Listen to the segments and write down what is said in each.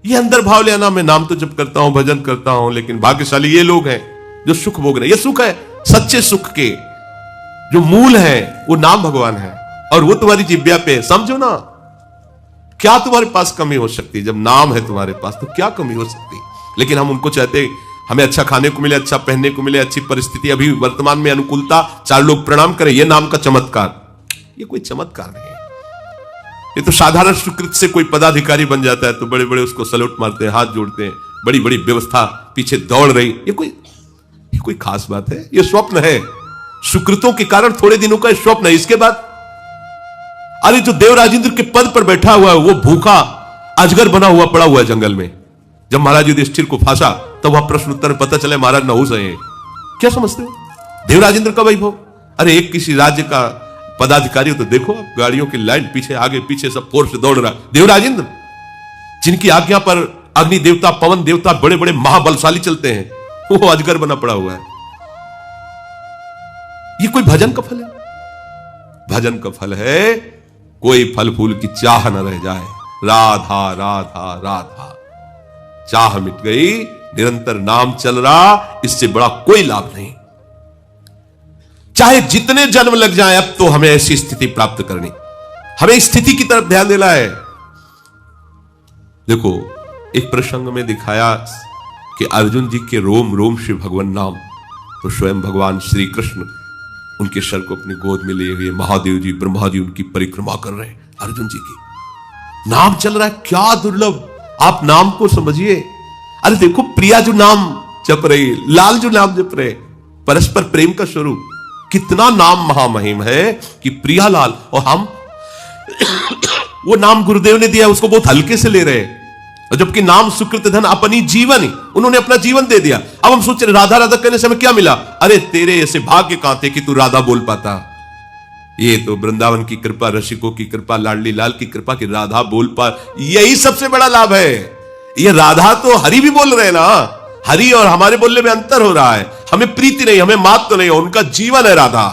ये अंदर भाव लेना, मैं नाम तो जप करता हूं, भजन करता हूं, लेकिन भाग्यशाली ये लोग हैं जो सुख भोग रहे। ये सुख है सच्चे सुख के जो मूल है, वो नाम भगवान है, और वो तुम्हारी जिब्या पे। समझो ना, क्या तुम्हारे पास कमी हो सकती है? जब नाम है तुम्हारे पास तो क्या कमी हो सकती? लेकिन हम उनको चाहते, हमें अच्छा खाने को मिले, अच्छा पहनने को मिले, अच्छी परिस्थिति, अभी वर्तमान में अनुकूलता, चार लोग प्रणाम करें, ये नाम का चमत्कार। ये कोई चमत्कार नहीं है। ये तो साधारण सुकृत से कोई पदाधिकारी बन जाता है तो बड़े बड़े उसको सलूट मारते हैं, हाथ जोड़ते हैं, बड़ी बड़ी व्यवस्था पीछे दौड़ रही। ये कोई खास बात है? ये स्वप्न है, सुकृतों के कारण थोड़े दिनों का स्वप्न है। इसके बाद अरे जो देवराजेंद्र के पद पर बैठा हुआ है वो भूखा अजगर बना हुआ पड़ा हुआ है जंगल में। जब महाराज युधिष्ठिर को फांसा तब वह प्रश्न उत्तर में पता चले महाराज नहुस है। क्या समझते हो देवराजेंद्र का वैभव? अरे एक किसी राज्य का पदाधिकारी हो तो देखो, गाड़ियों की लाइन पीछे आगे पीछे सब फोर्स से दौड़ रहा। देवराजेंद्र जिनकी आज्ञा पर अग्नि देवता, पवन देवता, बड़े बड़े महाबलशाली चलते हैं, वो अजगर बना पड़ा हुआ है। ये कोई भजन का फल है? भजन का फल है कोई फल फूल की चाह न रह जाए। राधा राधा राधा, चाह मिट गई, निरंतर नाम चल रहा, इससे बड़ा कोई लाभ नहीं। चाहे जितने जन्म लग जाए, अब तो हमें ऐसी स्थिति प्राप्त करनी, हमें स्थिति की तरफ ध्यान देना है। देखो एक प्रसंग में दिखाया कि अर्जुन जी के रोम रोम से भगवान नाम, तो स्वयं भगवान श्री कृष्ण उनके सर को अपनी गोद में लिए हुए, महादेव जी ब्रह्मा जी उनकी परिक्रमा कर रहे हैं अर्जुन जी की। नाम चल रहा है, क्या दुर्लभ, आप नाम को समझिए। अरे देखो प्रिया जो नाम जप रही, लाल जो नाम जप रहे, परस्पर प्रेम का स्वरूप, कितना नाम महामहिम है कि प्रिया लाल, और हम वो नाम गुरुदेव ने दिया उसको बहुत हल्के से ले रहे हैं, और जबकि नाम सुकृत धन अपनी जीवन ही, उन्होंने अपना जीवन दे दिया। अब हम सोच रहे राधा राधा कहने से हमें क्या मिला? अरे तेरे ऐसे भाग्य कहां थे कि तू राधा बोल पाता। ये तो वृंदावन की कृपा, रसिकों की कृपा, लाडली लाल की कृपा कि राधा बोल पा, यही सबसे बड़ा लाभ है। ये राधा तो हरि भी बोल रहे हैं ना, हरि और हमारे बोलने में अंतर हो रहा है। हमें प्रीति नहीं, हमें मात तो नहीं, उनका जीवन है राधा।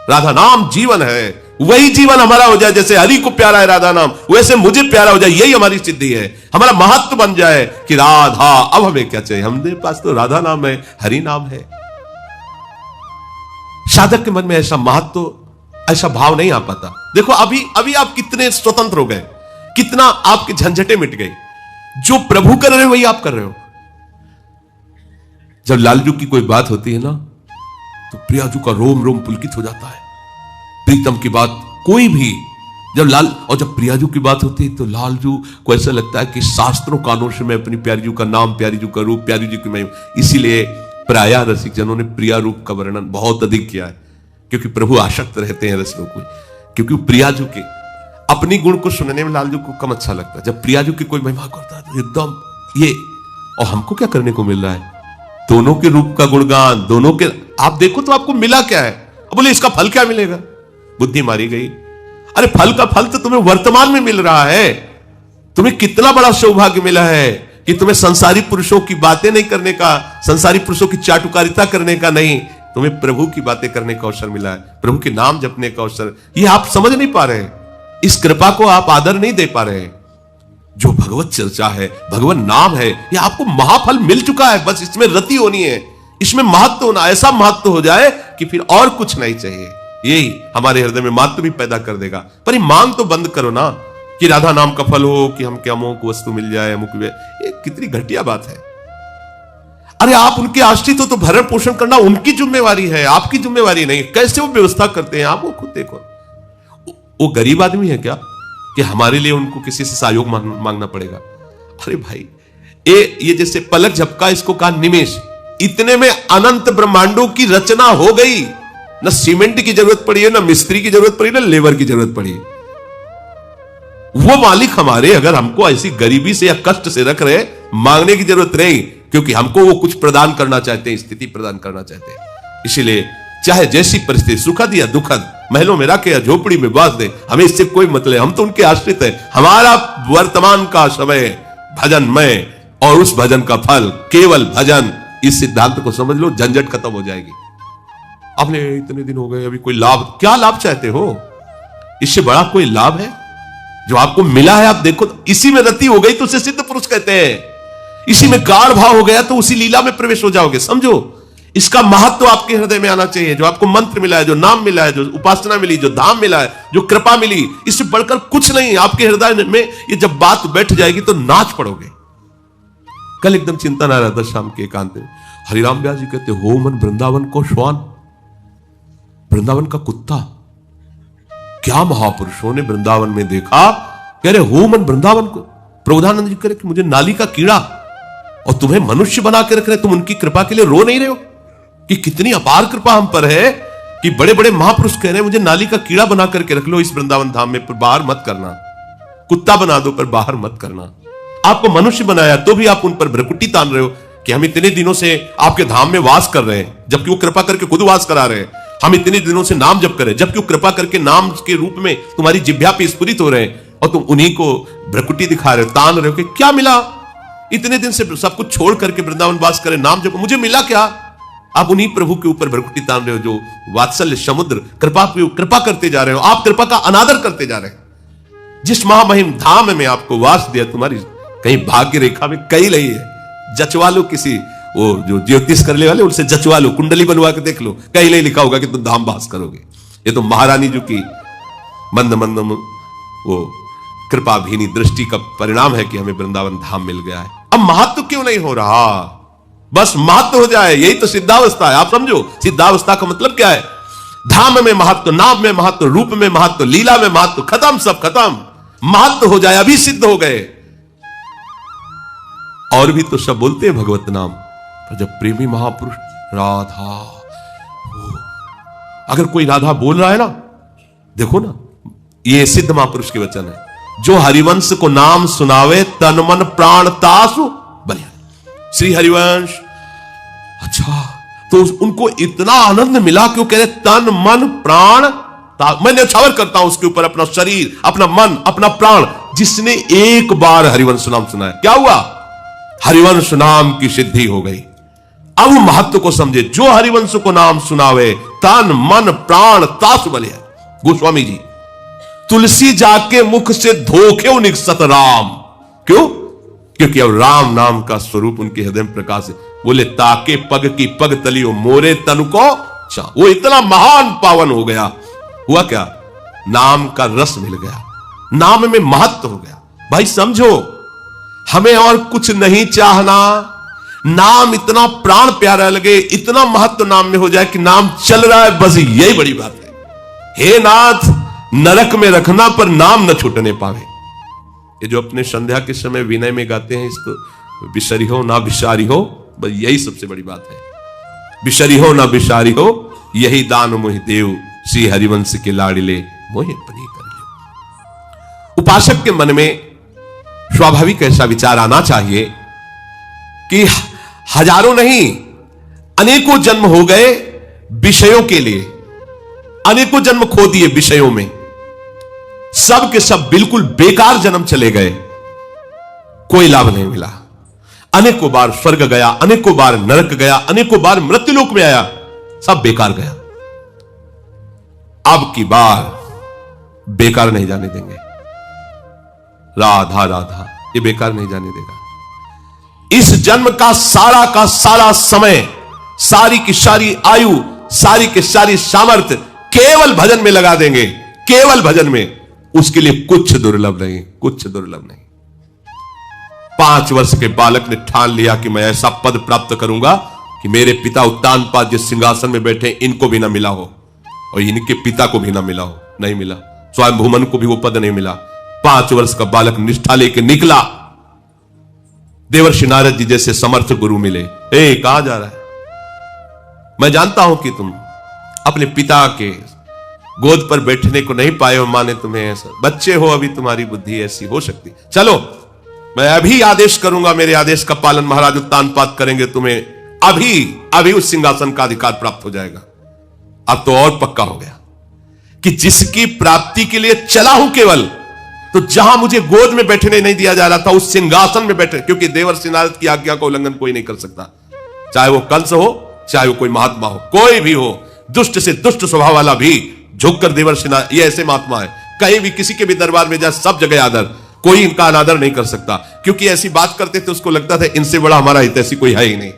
राधा नाम जीवन है, वही जीवन हमारा हो जाए। जैसे हरि को प्यारा है राधा नाम, वैसे मुझे प्यारा हो जाए, यही हमारी सिद्धि है। हमारा महत्व बन जाए कि राधा, अब हमें क्या चाहिए? हमारे पास तो राधा नाम है, हरि नाम है। साधक के मन में ऐसा महत्व, ऐसा भाव नहीं आ पाता। देखो अभी आप कितने स्वतंत्र हो गए, कितना आपके झंझटे मिट गए। जो प्रभु कर रहे हो वही आप कर रहे हो। जब लालजू की कोई बात होती है ना, तो प्रियाजू का रोम रोम पुलकित हो जाता है। प्रीतम की बात कोई भी, जब प्रियाजू की बात होती है तो लालजू को ऐसा लगता है कि शास्त्रों कानों से मैं अपनी प्यारीजू का नाम, प्यारीजू का रूप, प्यारीजू की मैं, इसीलिए प्रायः रसिक जनों ने प्रिया रूप का वर्णन बहुत अधिक किया है, क्योंकि प्रभु आसक्त रहते हैं रसों को। क्योंकि प्रियाजू के अपनी गुण को सुनने में लालजू को कम अच्छा लगता है। जब प्रियाजू की कोई महिमा करता है तो एकदम ये, और हमको क्या करने को मिल रहा है? दोनों के रूप का गुणगान, दोनों के, आप देखो तो आपको मिला क्या है? अब बोले इसका फल क्या मिलेगा? बुद्धि मारी गई। अरे फल का फल तो तुम्हें वर्तमान में मिल रहा है। तुम्हें कितना बड़ा सौभाग्य मिला है कि तुम्हें संसारी पुरुषों की बातें नहीं करने का, संसारी पुरुषों की चाटुकारिता करने का नहीं, तुम्हें प्रभु की बातें करने का अवसर मिला है, प्रभु के नाम जपने का अवसर। ये आप समझ नहीं पा रहे, इस कृपा को आप आदर नहीं दे पा रहे। जो भगवत चर्चा है, भगवान नाम है, ये आपको महाफल मिल चुका है। बस इसमें रति होनी है, इसमें महत्व होना, ऐसा महत्व हो जाए कि फिर और कुछ नहीं चाहिए। यही हमारे हृदय में महत्व भी पैदा कर देगा। पर ये मांग तो बंद करो ना कि राधा नाम का फल हो, कि हम क्या अमुक वस्तु मिल जाए, अमुक, ये कितनी घटिया बात है। अरे आप उनके आश्रित हो तो भरण पोषण करना उनकी जिम्मेवारी है, आपकी जिम्मेवारी नहीं। कैसे वो व्यवस्था करते हैं आप वो खुद देखो। वो गरीब आदमी है क्या कि हमारे लिए उनको किसी से सहयोग मांगना पड़ेगा? अरे भाई ये जैसे पलक झपका, इसको कहा निमेश, इतने में अनंत ब्रह्मांडों की रचना हो गई। ना सीमेंट की जरूरत पड़ी है, ना मिस्त्री की जरूरत पड़ी, ना लेबर की जरूरत पड़ी। वो मालिक हमारे अगर हमको ऐसी गरीबी से या कष्ट से रख रहे, मांगने की जरूरत नहीं, क्योंकि हमको वो कुछ प्रदान करना चाहते हैं, स्थिति प्रदान करना चाहते हैं। इसीलिए चाहे जैसी परिस्थिति, सुखद या दुखद, महलों में रखे या झोपड़ी में बांध दे, हमें इससे कोई मतलब, हम तो उनके आश्रित हैं। हमारा वर्तमान का समय भजनमय, और उस भजन का फल केवल भजन। इस सिद्धांत को समझ लो, झंझट खत्म हो जाएगी। आपने इतने दिन हो गए, अभी कोई लाभ, क्या लाभ चाहते हो? इससे बड़ा कोई लाभ है? जो आपको मिला है, आप देखो तो इसी में रति हो गई तो उसे सिद्ध पुरुष कहते हैं। इसी में गाढ़ भाव हो गया तो उसी लीला में प्रवेश हो जाओगे। समझो, इसका महत्व आपके हृदय में आना चाहिए। जो आपको मंत्र मिला है, जो नाम मिला है, जो उपासना मिली, जो धाम मिला है, जो कृपा मिली, इससे बढ़कर कुछ नहीं। आपके हृदय में ये जब बात बैठ जाएगी तो नाच पड़ोगे। कल एकदम चिंतन आ रहा था शाम के एकांत में। हरिराम व्यास जी कहते, हो मन वृंदावन को श्वान, वृंदावन का कुत्ता। क्या महापुरुषों ने वृंदावन में देखा, कह रहे हो मन वृंदावन को। प्रबोधानंद जी कह रहे कि मुझे नाली का कीड़ा, और तुम्हें मनुष्य बना के रख रहे, तुम उनकी कृपा के लिए रो नहीं रहे हो कि कितनी अपार कृपा हम पर है कि बड़े बड़े महापुरुष कह रहे हैं मुझे नाली का कीड़ा बना करके रख लो इस वृंदावन धाम में, पर बाहर मत करना। कुत्ता बना दो पर बाहर मत करना। आपको मनुष्य बनाया तो भी आप उन पर भ्रकुटी तान रहे हो कि हम इतने दिनों से आपके धाम में वास कर रहे हैं, जबकि वो कृपा करके खुद वास करा रहे हैं। हम इतने दिनों से नाम जप कर रहे हैं, जबकि वो कृपा करके नाम के रूप में तुम्हारी जिह्वा पे स्फुरित हो रहे हैं, और तुम उन्हीं को भ्रकुटी दिखा रहे हो, तान रहे हो कि क्या मिला। इतने दिन से सब कुछ छोड़ करके वृंदावन वास करें, नाम जप, मुझे मिला क्या। आप उन्हीं प्रभु के ऊपर भ्रकुटी तान रहे हो जो वात्सल्य समुद्र कृपा करते जा रहे हो। आप कृपा का अनादर करते जा रहे हैं। जिस महामहिम धाम में आपको वास दिया, तुम्हारी कहीं भाग्य रेखा में कहीं नहीं है। जचवा लो किसी वो जो ज्योतिष करने वाले, उनसे जचवा लो, कुंडली बनवा के देख लो, कहीं नहीं लिखा होगा कि तुम धाम वास करोगे। ये तो महारानी जी की मंद मंद वो कृपा भीनी दृष्टि का परिणाम है कि हमें वृंदावन धाम मिल गया है। अब महत्व क्यों नहीं हो रहा, बस महत्व हो जाए, यही तो सिद्धावस्था है। आप समझो, सिद्धावस्था का मतलब क्या है। धाम में महत्व, नाम में महत्व, रूप में महत्व, लीला में महत्व, खत्म, सब खत्म। महत्व हो जाए, अभी सिद्ध हो गए। और भी तो सब बोलते हैं भगवत नाम, पर जब प्रेमी महापुरुष राधा, अगर कोई राधा बोल रहा है ना, देखो ना, ये सिद्ध महापुरुष के वचन है। जो हरिवंश को नाम सुनावे तन मन प्राण तासु बलिया। श्री हरिवंश, अच्छा, तो उनको इतना आनंद मिला कि वो कह रहे तन मन प्राण। मैं न्यौछावर करता हूं उसके ऊपर अपना शरीर, अपना मन, अपना प्राण, जिसने एक बार हरिवंश नाम सुना है। क्या हुआ, हरिवंश नाम की सिद्धि हो गई। अब महत्व को समझे। जो हरिवंश को नाम सुनावे तन मन प्राण तासु बलिया। गोस्वामी जी, तुलसी जाके मुख से धोखे निकसत राम। क्यों, क्योंकि अब राम नाम का स्वरूप उनके हृदय में प्रकाश है। बोले ताके पग की पग तलियो मोरे तन को चा। वो इतना महान पावन हो गया। हुआ क्या, नाम का रस मिल गया, नाम में महत्व हो गया। भाई समझो, हमें और कुछ नहीं चाहना, नाम इतना प्राण प्यारा लगे, इतना महत्व नाम में हो जाए कि नाम चल रहा है, बस यही बड़ी बात है। हे नाथ, नरक में रखना पर नाम न छूटने पावे। ये जो अपने संध्या के समय विनय में गाते हैं, इसको बिसरी हो ना बिसारी हो, बस यही सबसे बड़ी बात है। बिसरी हो ना बिसारी हो, यही दान मोहि देव, श्री हरिवंश के लाडिले मोहि अपनी कर लियो। उपासक के मन में स्वाभाविक ऐसा विचार आना चाहिए कि हजारों नहीं अनेकों जन्म हो गए विषयों के लिए, अनेकों जन्म खो दिए विषयों में, सब के सब बिल्कुल बेकार जन्म चले गए, कोई लाभ नहीं मिला। अनेकों बार स्वर्ग गया, अनेकों बार नरक गया, अनेकों बार मृत्युलोक में आया, सब बेकार गया। अब की बार बेकार नहीं जाने देंगे। राधा राधा, ये बेकार नहीं जाने देगा। इस जन्म का सारा समय, सारी की सारी आयु, सारी की सारी सामर्थ्य केवल भजन में लगा देंगे, केवल भजन में। उसके लिए कुछ दुर्लभ नहीं, कुछ दुर्लभ नहीं। 5 वर्ष के बालक ने ठान लिया कि मैं ऐसा पद प्राप्त करूंगा कि मेरे पिता उत्तानपाद जिस सिंहासन में बैठे इनको भी ना मिला हो, और इनके पिता को भी ना मिला हो। नहीं मिला, स्वयं भूमन को भी वो पद नहीं मिला। 5 वर्ष का बालक निष्ठा लेके निकला, देवर्षि नारद जी जैसे समर्थ गुरु मिले। कहां जा रहा है, मैं जानता हूं कि तुम अपने पिता के गोद पर बैठने को नहीं पाए हो, माने तुम्हें ऐसा, बच्चे हो अभी, तुम्हारी बुद्धि ऐसी हो सकती। चलो, मैं अभी आदेश करूंगा, मेरे आदेश का पालन महाराज उत्तानपाद करेंगे, तुम्हें अभी उस सिंहासन का अधिकार प्राप्त हो जाएगा। अब तो और पक्का हो गया कि जिसकी प्राप्ति के लिए चला हूं केवल, तो जहां मुझे गोद में बैठने नहीं दिया जा रहा था, उस सिंहासन में बैठे, क्योंकि देवर्षि नारद की आज्ञा का उल्लंघन कोई नहीं कर सकता, चाहे वो कंस हो, चाहे वो कोई महात्मा हो, कोई भी हो। दुष्ट से दुष्ट स्वभाव वाला भी झुककर देवर्षि नारद, ये ऐसे महात्मा है, कहीं भी किसी के भी दरबार में जाए सब जगह आदर, कोई इनका अनादर नहीं कर सकता, क्योंकि ऐसी बात करते थे उसको लगता था इनसे बड़ा हमारा हितैषी कोई है ही नहीं।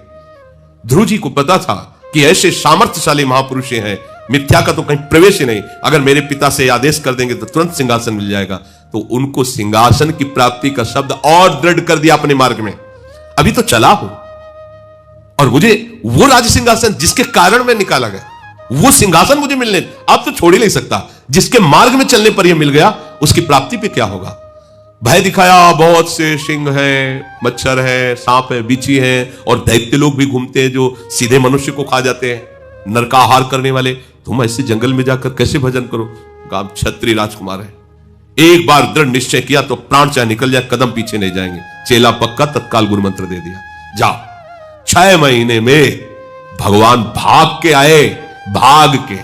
ध्रुव जी को पता था कि ऐसे सामर्थ्यशाली महापुरुष हैं, मिथ्या का तो कहीं प्रवेश ही नहीं, अगर मेरे पिता से आदेश कर देंगे तो तुरंत सिंहासन मिल जाएगा। तो उनको सिंहासन की प्राप्ति का शब्द और दृढ़ कर दिया अपने मार्ग में। अभी तो चला हूं और मुझे वो राज सिंहासन जिसके कारण मैं निकाला गया, वो सिंहासन मुझे मिलने, अब तो छोड़ ही नहीं सकता। जिसके मार्ग में चलने पर यह मिल गया, उसकी प्राप्ति पे क्या होगा। भय दिखाया, बहुत से सिंह हैं, मच्छर है, सांप है, बिच्छी है, और दैत्य लोग भी घूमते हैं जो सीधे मनुष्य को खा जाते हैं, नरकाहार करने वाले। तुम ऐसे जंगल में जाकर कैसे भजन करो। आप क्षत्रिय राजकुमार है, एक बार दृढ़ निश्चय किया तो प्राण चाहे निकल जाए, कदम पीछे नहीं जाएंगे। चेला पक्का, तत्काल गुरु मंत्र दे दिया, जाओ। 6 महीने में भगवान भाग के आए, भाग के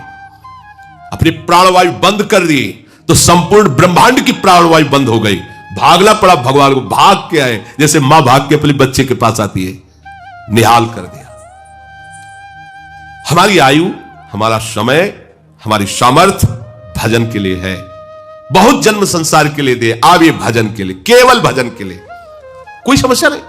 अपनी प्राणवायु बंद कर दी, तो संपूर्ण ब्रह्मांड की प्राणवायु बंद हो गई। भागना पड़ा भगवान को, भाग के आए, जैसे मां भाग के अपने बच्चे के पास आती है। निहाल कर दिया। हमारी आयु, हमारा समय, हमारी सामर्थ्य भजन के लिए है। बहुत जन्म संसार के लिए दे, अब ये भजन के लिए, केवल भजन के लिए। कोई समस्या नहीं,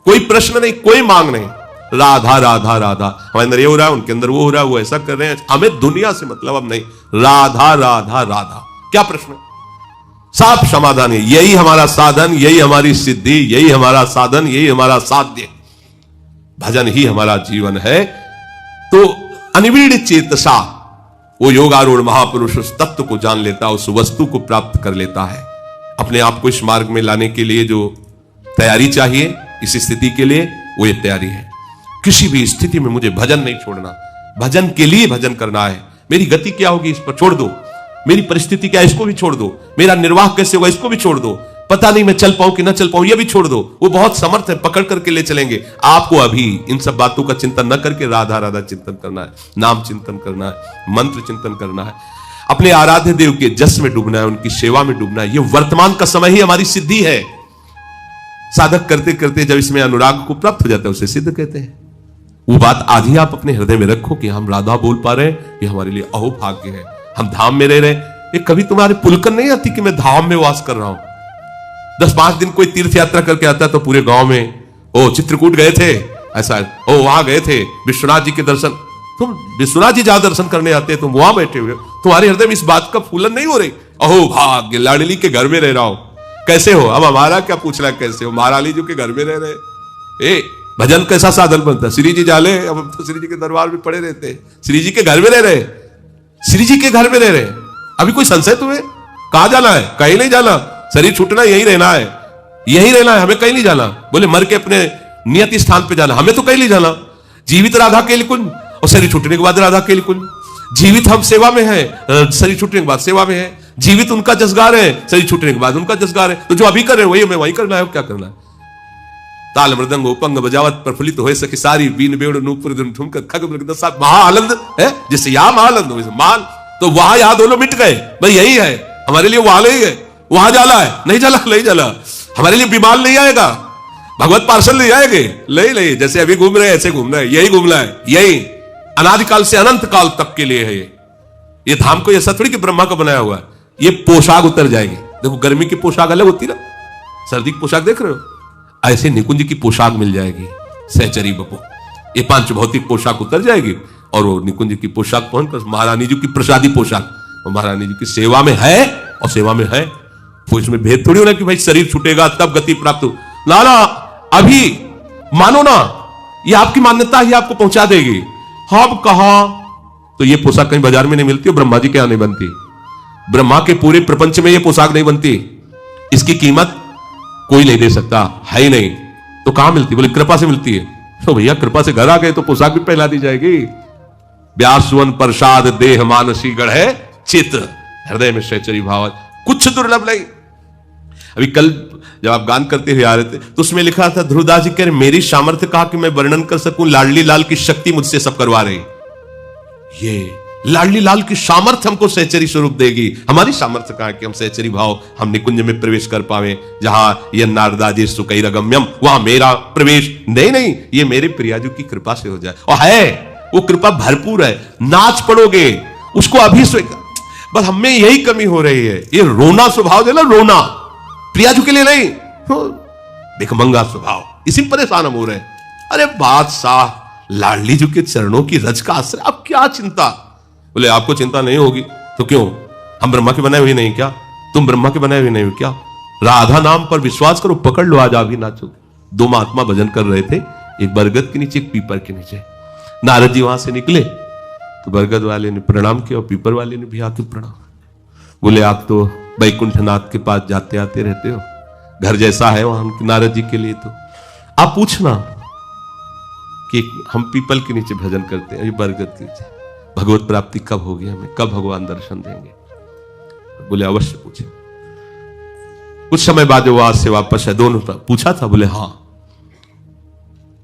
कोई प्रश्न नहीं, कोई मांग नहीं। राधा राधा राधा, हमारे अंदर ये हो रहा है, उनके अंदर वो हो रहा है, वो ऐसा कर रहे हैं, हमें दुनिया से मतलब अब नहीं। राधा राधा राधा, क्या प्रश्न है? साफ समाधान है। यही हमारा साधन, यही हमारी सिद्धि, यही हमारा साधन, यही हमारा साध्य। भजन ही हमारा जीवन है। तो अनिवीड़ चेतसा, वो योगारूढ़ महापुरुष उस तत्व को जान लेता, उस वस्तु को प्राप्त कर लेता है। अपने आप को इस मार्ग में लाने के लिए जो तैयारी चाहिए, इस स्थिति के लिए, वो ये तैयारी है। किसी भी स्थिति में मुझे भजन नहीं छोड़ना, भजन के लिए भजन करना है। मेरी गति क्या होगी इस पर छोड़ दो, मेरी परिस्थिति क्या है इसको भी छोड़ दो, मेरा निर्वाह कैसे होगा इसको भी छोड़ दो, पता नहीं मैं चल पाऊं कि ना चल पाऊं ये भी छोड़ दो। वो बहुत समर्थ है, पकड़ करके ले चलेंगे आपको। अभी इन सब बातों का चिंतन न करके राधा राधा चिंतन करना है, नाम चिंतन करना है, मंत्र चिंतन करना है, अपने आराध्य देव के जस में डूबना है, उनकी सेवा में डूबना है। ये वर्तमान का समय ही हमारी सिद्धि है। साधक करते करते जब इसमें अनुराग को प्राप्त हो जाता है, उसे सिद्ध कहते हैं। वो बात आधी आप अपने हृदय में रखो कि हम राधा बोल पा रहे हैं, ये हमारे लिए अहोभाग्य है। हम धाम में रह रहे, ये कभी तुम्हारे पुलकन नहीं आती कि मैं धाम में वास कर रहा हूं। 10-5 दिन कोई तीर्थ यात्रा करके आता है तो पूरे गांव में, ओ चित्रकूट गए थे, ऐसा, ओ वहां गए थे विश्वनाथ जी के दर्शन। तुम विश्वनाथ जी जहां दर्शन करने आते हैं, तुम वहां बैठे हुए, तुम्हारे हृदय में इस बात का फूलन नहीं हो रही, अहो भाग्य, लाडली के घर में रह रहा हूं। कैसे हो? अब हमारा क्या पूछना है कैसे हो, महारानी जी के घर में रह रहे। ए भजन कैसा साधन बनता है? श्री जी जाले, अब हम तो श्री जी के दरबार में पड़े रहते हैं, श्री जी के घर में रह रहे, श्री जी के घर में रह रहे। अभी कोई संशय तुम्हें? कहां जाना है? कहीं नहीं जाना, शरीर छूटना, यही रहना है, यही रहना है, हमें कहीं नहीं जाना। बोले मर के अपने नियत स्थान पे जाना, हमें तो कहीं नहीं जाना। जीवित राधा के लिए कुंज, और शरीर छूटने के बाद राधा के लिए कुंज। जीवित हम सेवा में है, शरीर छूटने के बाद सेवा में है। जीवित उनका जसगार है, शरीर छूटने के बाद उनका जसगार है। तो जो अभी कर रहे हैं वही हमें वही करना है, क्या करना है? ताल मृदंग उपंग बजावत प्रफुल्लित हो सके सारी, बीन बेड़ नूपुर ठुमकर खग मृग महाआनंद है, जिससे यहां महानंद हो मान, तो वहां यहां दोनों मिट गए। भाई यही है हमारे लिए, वहां ले गए, वहां जाला है, नहीं जाला, नहीं जाला। हमारे लिए विमान नहीं आएगा, भगवत पार्षद ले आएंगे, ले जैसे अभी घूम रहे हैं ऐसे घूमना है, यही घूमना है, यही अनादिकाल से अनंत काल तक के लिए है। ये धाम को ऐसा थोड़ी कि ब्रह्मा का बनाया हुआ है। ये पोशाक उतर जाएगी। देखो गर्मी की पोशाक अलग होती ना, सर्दी की पोशाक देख रहे हो, ऐसे निकुंज की पोशाक मिल जाएगी, सहचरी बपो। ये पांच भौतिक पोशाक उतर जाएगी और वो निकुंज की पोशाक पहनकर महारानी जी की प्रसादी पोशाक, महारानी जी की सेवा में है और सेवा में है। तो इसमें भेद थोड़ी होना कि भाई शरीर छूटेगा तब गति प्राप्त हो, ना ना, अभी मानो ना, ये आपकी मान्यता ही आपको पहुंचा देगी। हम कहा तो ये पोशाक कहीं बाजार में नहीं मिलती, और ब्रह्मा जी के यहां नहीं बनती, ब्रह्मा के पूरे प्रपंच में ये पोशाक नहीं बनती, इसकी कीमत कोई नहीं दे सकता, है ही नहीं। तो कहां मिलती? बोले कृपा से मिलती है। तो भैया कृपा से घर आ गए तो पोशाक भी पहना दी जाएगी। व्यास सुवन प्रसाद देह मानसी गढ़े चित, हृदय में सहचरी भाव, कुछ दुर्लभ नहीं। अभी कल जब आप गान करते हुए आ रहे थे तो उसमें लिखा था, ध्रुवदास जी कह रहे मेरी सामर्थ्य कहा कि मैं वर्णन कर सकूं, लाडली लाल की शक्ति मुझसे सब करवा रही। ये लाडली लाल की सामर्थ्य हमको सहचरी स्वरूप देगी। हमारी सामर्थ्य कहां कि हम सहचरी भाव, हम निकुंज में प्रवेश कर पावे, जहां ये नारदाजी सुकैरगम्यम, वहां मेरा प्रवेश नहीं, ये मेरे प्रियाजू की कृपा से हो जाए। और है वो कृपा भरपूर है, नाच पड़ोगे उसको अभी स्वीकार। बस हमें यही कमी हो रही है, ये रोना स्वभाव जो है ना, रोना प्रियाजू के लिए नहीं, भिखमंगा स्वभाव, इसी में परेशान हम हो रहे हैं। अरे बादशाह लाडली जी के चरणों की रज का आश्रय, अब क्या चिंता? बोले आपको चिंता नहीं होगी तो क्यों, हम ब्रह्मा के बनाए हुए नहीं क्या? तुम ब्रह्मा के बनाए हुए नहीं हो क्या? राधा नाम पर विश्वास करो, पकड़ लो, आज भी नाचो। दो महात्मा भजन कर रहे थे, एक बरगद के नीचे, एक पीपर के नीचे। नारद जी वहां से निकले तो बरगद वाले ने प्रणाम किया और पीपर वाले ने भी आके प्रणाम। बोले आप तो बैकुंठनाथ के पास जाते आते रहते हो, घर जैसा है वहां नारद जी के लिए, तो आप पूछना कि हम पीपल के नीचे भजन करते हैं, बरगद के नीचे, भगवत प्राप्ति कब होगी हमें, कब भगवान दर्शन देंगे? बोले अवश्य पूछे। कुछ समय बाद वहां से वापस है, दोनों पूछा था? बोले हाँ।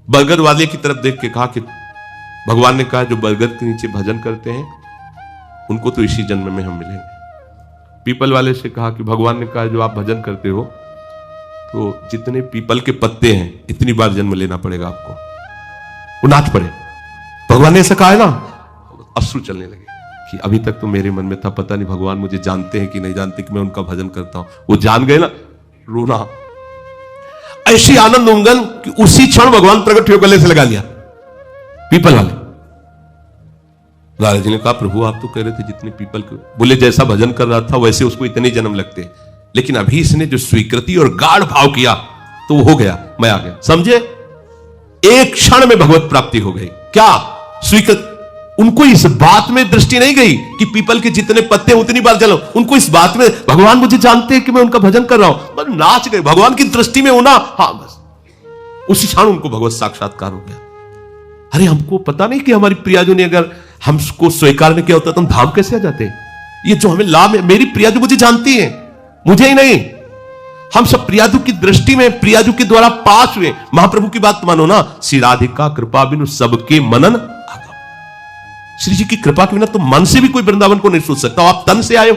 बरगद वाले की तरफ देख के कहा कि भगवान ने कहा जो बरगद के नीचे भजन करते हैं उनको तो इसी जन्म में हम मिलेंगे। पीपल वाले से कहा कि भगवान ने कहा जो आप भजन करते हो तो जितने पीपल के पत्ते हैं इतनी बार जन्म लेना पड़ेगा आपको। वो नाच पड़े, भगवान ने ऐसा कहा है ना। अश्रु चलने लगे कि अभी तक तो मेरे मन में था, पता नहीं भगवान मुझे जानते हैं कि नहीं जानते कि मैं उनका भजन करता हूं। वो जान गए ना, रोना ऐसी आनंद उंगन कि उसी क्षण भगवान प्रकट हुए, गले से लगा लिया पीपल वाले। लाला जी ने कहा प्रभु आप तो कह रहे थे जितने पीपल के, बोले जैसा भजन कर रहा था वैसे उसको इतने जन्म लगते, लेकिन अभी इसने जो स्वीकृति और गाढ़ भाव किया तो वो हो गया, मैं आ गया, समझे? एक क्षण में भगवत प्राप्ति हो गई। क्या स्वीकृत? उनको इस बात में दृष्टि नहीं गई कि पीपल के जितने पत्ते उतनी बार जलो, उनको इस बात में भगवान मुझे जानते हैं कि मैं उनका भजन कर रहा हूं, बस नाच गए, भगवान की दृष्टि में होना, हाँ बस उसी क्षण उनको भगवत साक्षात्कार हो गया। अरे हमको पता नहीं कि हमारी प्रियाजू ने अगर हमको स्वीकार नहीं किया होता तो हम धाम कैसे आ जाते? ये जो हमें लाभ है, मेरी प्रियाजू मुझे जानती है, मुझे ही नहीं, हम सब प्रियाजू की दृष्टि में प्रियाजू के द्वारा पास हुए। महाप्रभु की बात मानो ना, श्री राधिका कृपा बिनु सबके मनन आगम। श्री जी की कृपा के बिना तो मन से भी कोई वृंदावन को नहीं सोच सकता। आप तन से आए हो,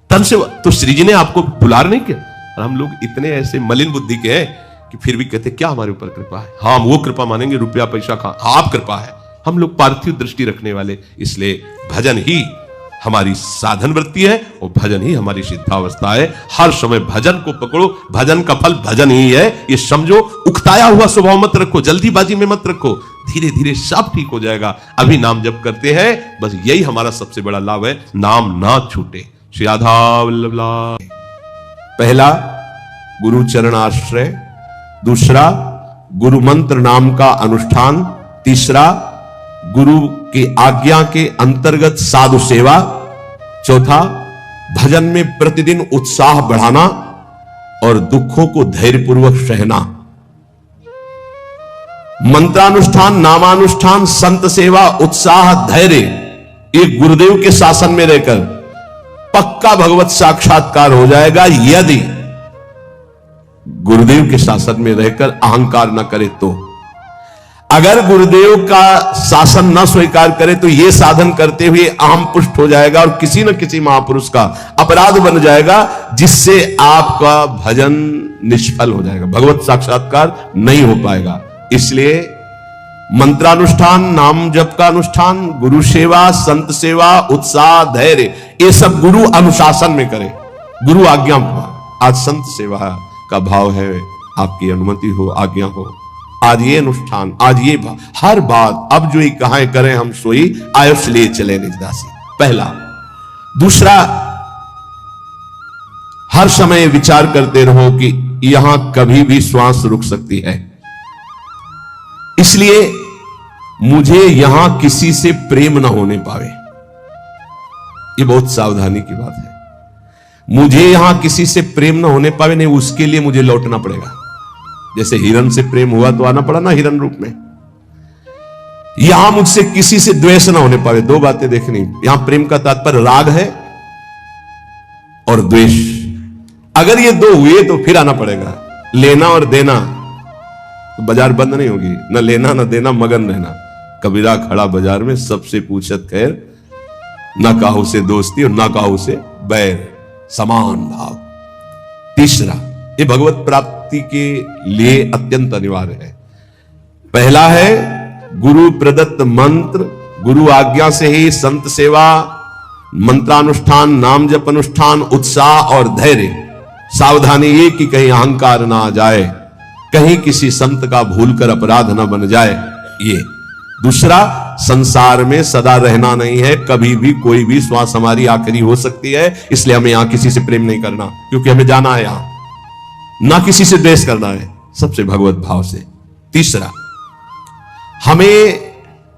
तन से, तो श्री जी ने आपको बुला नहीं किया। और हम लोग इतने ऐसे मलिन बुद्धि के हैं कि फिर भी कहते क्या हमारे ऊपर कृपा है, हाँ हम वो कृपा मानेंगे, रुपया पैसा खा, आप कृपा है। हम लोग पार्थिव दृष्टि रखने वाले, इसलिए भजन ही हमारी साधन वृत्ति है और भजन ही हमारी सिद्धावस्था है। हर समय भजन को पकड़ो, भजन का फल भजन ही है, ये समझो। उकताया हुआ स्वभाव मत रखो, जल्दीबाजी में मत रखो, धीरे धीरे सब ठीक हो जाएगा। अभी नाम जप करते हैं, बस यही हमारा सबसे बड़ा लाभ है, नाम ना छूटे। श्री राधा वल्लभ लाल। पहला गुरु चरण आश्रय, दूसरा गुरु मंत्र नाम का अनुष्ठान, तीसरा गुरु की आज्ञा के अंतर्गत साधु सेवा, चौथा भजन में प्रतिदिन उत्साह बढ़ाना और दुखों को धैर्यपूर्वक सहना। मंत्रानुष्ठान, नामानुष्ठान, संत सेवा, उत्साह, धैर्य, ये गुरुदेव के शासन में रहकर पक्का भगवत साक्षात्कार हो जाएगा यदि गुरुदेव के शासन में रहकर अहंकार न करे तो। अगर गुरुदेव का शासन न स्वीकार करे तो यह साधन करते हुए अहम पुष्ट हो जाएगा और किसी न किसी महापुरुष का अपराध बन जाएगा, जिससे आपका भजन निष्फल हो जाएगा, भगवत साक्षात्कार नहीं हो पाएगा। इसलिए मंत्रानुष्ठान, नाम जप का अनुष्ठान, गुरु सेवा, संत सेवा, उत्साह, धैर्य, ये सब गुरु अनुशासन में करे, गुरु आज्ञा। आज संत सेवा का भाव है, आपकी अनुमति हो, आज्ञा हो, आज ये अनुष्ठान, आज ये हर बात, अब जो ही कहां करें हम सोई, आयुष लिए चले निजदासी। पहला। दूसरा, हर समय विचार करते रहो कि यहां कभी भी श्वास रुक सकती है, इसलिए मुझे यहां किसी से प्रेम ना होने पावे। ये बहुत सावधानी की बात है। मुझे यहां किसी से प्रेम ना होने पावे, नहीं उसके लिए मुझे लौटना पड़ेगा। जैसे हिरण से प्रेम हुआ तो आना पड़ा ना हिरण रूप में। यहां मुझसे किसी से द्वेष ना होने पावे। दो बातें देखनी, यहां प्रेम का तात्पर्य राग है और द्वेष। अगर ये दो हुए तो फिर आना पड़ेगा। लेना और देना, तो बाजार बंद नहीं होगी, न लेना न देना, मगन रहना। कबीरा खड़ा बाजार में, सबसे पूछत खैर, न काहू से दोस्ती और न काहू से बैर, समान भाव। तीसरा, ये भगवत प्राप्ति के लिए अत्यंत अनिवार्य है। पहला है गुरु प्रदत्त मंत्र, गुरु आज्ञा से ही संत सेवा, मंत्रानुष्ठान, नाम जप अनुष्ठान, उत्साह और धैर्य। सावधानी ये कि कहीं अहंकार ना आ जाए, कहीं किसी संत का भूलकर अपराध ना बन जाए। ये दूसरा, संसार में सदा रहना नहीं है, कभी भी कोई भी श्वास हमारी आखिरी हो सकती है, इसलिए हमें यहां किसी से प्रेम नहीं करना, क्योंकि हमें जाना है यहां। ना किसी से द्वेष करना है, सबसे भगवत भाव से। तीसरा, हमें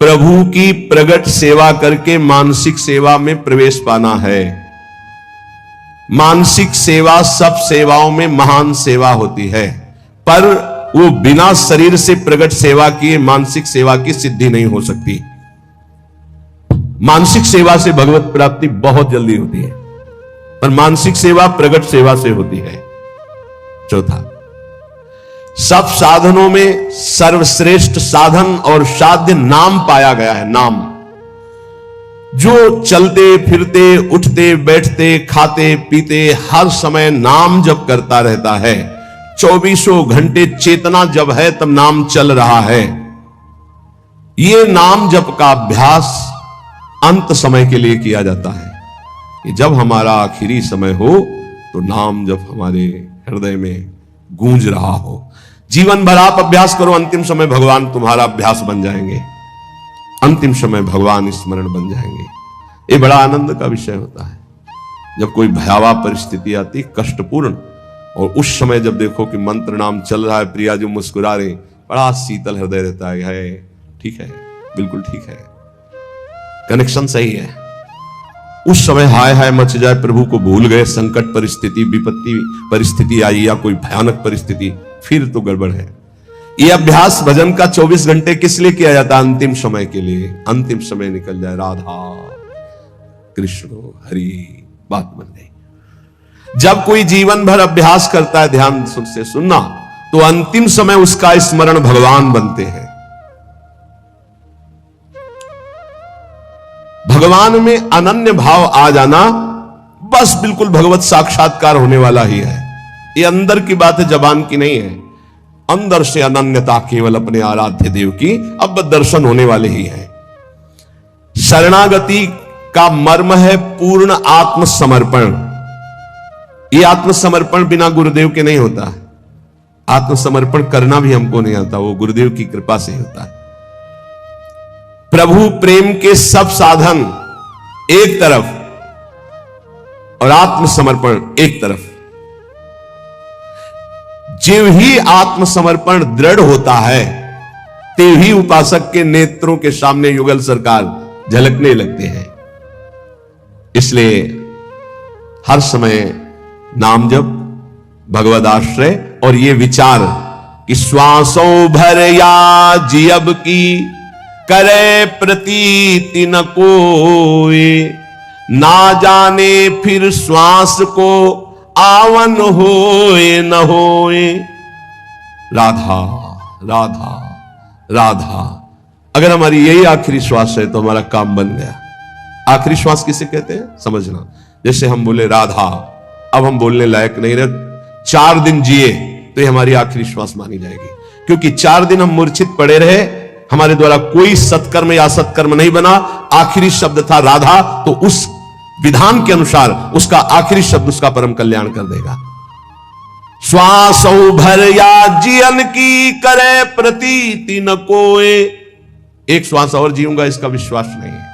प्रभु की प्रगट सेवा करके मानसिक सेवा में प्रवेश पाना है। मानसिक सेवा सब सेवाओं में महान सेवा होती है, पर वो बिना शरीर से प्रगट सेवा किए मानसिक सेवा की सिद्धि नहीं हो सकती। मानसिक सेवा से भगवत प्राप्ति बहुत जल्दी होती है, पर मानसिक सेवा प्रगट सेवा से होती है। चौथा, सब साधनों में सर्वश्रेष्ठ साधन और साध्य नाम पाया गया है। नाम, जो चलते फिरते उठते बैठते खाते पीते हर समय नाम जप करता रहता है, 24 घंटे चेतना जब है तब नाम चल रहा है। यह नाम जप का अभ्यास अंत समय के लिए किया जाता है कि जब हमारा आखिरी समय हो तो नाम जप हमारे हृदय में गूंज रहा हो। जीवन भर आप अभ्यास करो, अंतिम समय भगवान तुम्हारा अभ्यास बन जाएंगे, अंतिम समय भगवान स्मरण बन जाएंगे। ये बड़ा आनंद का विषय होता है जब कोई भयावह परिस्थिति आती, कष्टपूर्ण, और उस समय जब देखो कि मंत्र नाम चल रहा है, प्रिया जो मुस्कुरा रहे, बड़ा शीतल हृदय रहता है। ठीक है, बिल्कुल ठीक है, कनेक्शन सही है। उस समय हाय हाय मच जाए, प्रभु को भूल गए, संकट परिस्थिति, विपत्ति परिस्थिति आई या कोई भयानक परिस्थिति, फिर तो गड़बड़ है। यह अभ्यास भजन का 24 घंटे किस लिए किया जाता है? अंतिम समय के लिए। अंतिम समय निकल जाए, राधा कृष्ण हरि, बात बन गई। जब कोई जीवन भर अभ्यास करता है, ध्यान से सुनना, तो अंतिम समय उसका स्मरण भगवान बनते हैं। भगवान में अनन्य भाव आ जाना, बस बिल्कुल भगवत साक्षात्कार होने वाला ही है। ये अंदर की बात है, जबान की नहीं है। अंदर से अनन्यता केवल अपने आराध्य देव की अब दर्शन होने वाले ही है। शरणागति का मर्म है पूर्ण आत्मसमर्पण। ये आत्मसमर्पण बिना गुरुदेव के नहीं होता। आत्मसमर्पण करना भी हमको नहीं आता, वो गुरुदेव की कृपा से होता है। प्रभु प्रेम के सब साधन एक तरफ और आत्मसमर्पण एक तरफ। जिव ही आत्मसमर्पण दृढ़ होता है, तेव ही उपासक के नेत्रों के सामने युगल सरकार झलकने लगते हैं। इसलिए हर समय नाम जप, भगवद आश्रय और ये विचार कि श्वासों भर या जियब की करे प्रतीति न कोई, ना जाने फिर श्वास को आवन होए न होए। राधा राधा राधा, अगर हमारी यही आखिरी श्वास है तो हमारा काम बन गया। आखिरी श्वास किसे कहते हैं समझना। जैसे हम बोले राधा, अब हम बोलने लायक नहीं रहे, 4 दिन जिए तो ये हमारी आखिरी श्वास मानी जाएगी, क्योंकि 4 दिन हम मूर्छित पड़े रहे, हमारे द्वारा कोई सत्कर्म या असत्कर्म नहीं बना, आखिरी शब्द था राधा, तो उस विधान के अनुसार उसका आखिरी शब्द उसका परम कल्याण कर देगा। श्वासों भर या जियन की करे प्रतीति न कोए, एक श्वास और जीऊंगा इसका विश्वास नहीं है।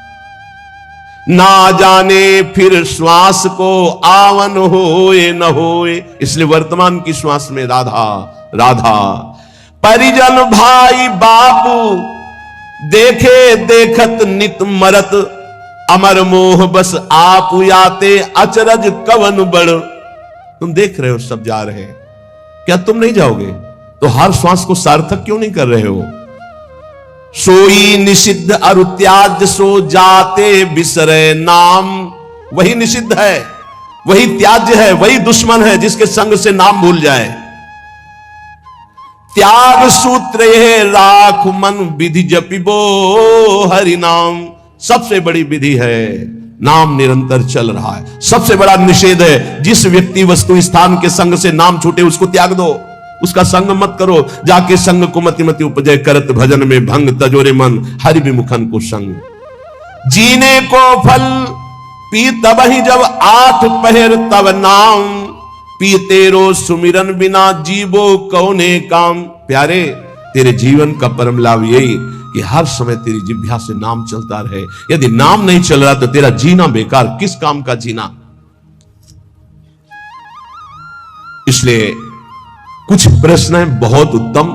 ना जाने फिर श्वास को आवन होए न होए, इसलिए वर्तमान की श्वास में राधा राधा। परिजन भाई बापू देखे देखत नित मरत, अमर मोह बस आप याते अचरज कवन बड़। तुम देख रहे हो सब जा रहे हैं, क्या तुम नहीं जाओगे? तो हर श्वास को सार्थक क्यों नहीं कर रहे हो? सोई निषिद्ध अरु त्याज्य सो जाते बिसरे नाम, वही निषिद्ध है, वही त्याज्य है, वही दुश्मन है जिसके संग से नाम भूल जाए। त्याग सूत्र ये राख मन विधि जपिबो हरि नाम, सबसे बड़ी विधि है, नाम निरंतर चल रहा है। सबसे बड़ा निषेध है, जिस व्यक्ति वस्तु स्थान के संग से नाम छूटे उसको त्याग दो, उसका संग मत करो। जाके संग को मति मति उपजय करत भजन में भंग, तजोरे मन हरि विमुखन को संग। जीने को फल पी तब ही जब 8 पहर तब नाम, पी तेरो सुमिरन बिना जीवो कौने काम। प्यारे, तेरे जीवन का परम लाभ यही कि हर समय तेरी जिह्वा से नाम चलता रहे। यदि नाम नहीं चल रहा तो तेरा जीना बेकार, किस काम का जीना। इसलिए कुछ प्रश्न हैं बहुत उत्तम,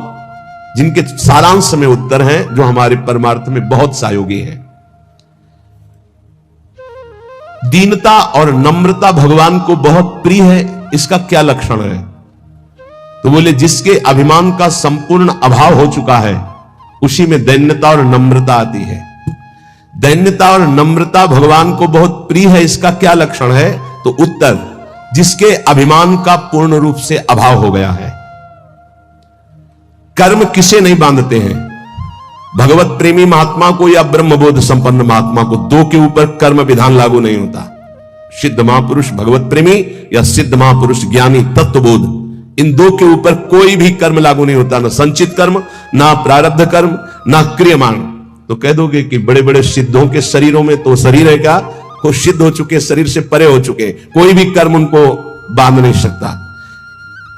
जिनके सारांश में उत्तर हैं, जो हमारे परमार्थ में बहुत सहयोगी हैं। दीनता और नम्रता भगवान को बहुत प्रिय है, इसका क्या लक्षण है? तो बोले जिसके अभिमान का संपूर्ण अभाव हो चुका है, उसी में दैन्यता और नम्रता आती है। दैन्यता और नम्रता भगवान को बहुत प्रिय है, इसका क्या लक्षण है? तो उत्तर, जिसके अभिमान का पूर्ण रूप से अभाव हो गया है। कर्म किसे नहीं बांधते हैं? भगवत प्रेमी महात्मा को या ब्रह्मबोध संपन्न महात्मा को, दो के ऊपर कर्म विधान लागू नहीं होता। सिद्ध महापुरुष भगवत प्रेमी या सिद्ध महापुरुष ज्ञानी तत्वबोध, इन दो के ऊपर कोई भी कर्म लागू नहीं होता, ना संचित कर्म, ना प्रारब्ध कर्म, ना क्रियमाण। तो कह दोगे कि बड़े बड़े सिद्धों के शरीरों में तो शरीर है क्या? वो सिद्ध हो चुके, शरीर से परे हो चुके, कोई भी कर्म उनको बांध नहीं सकता।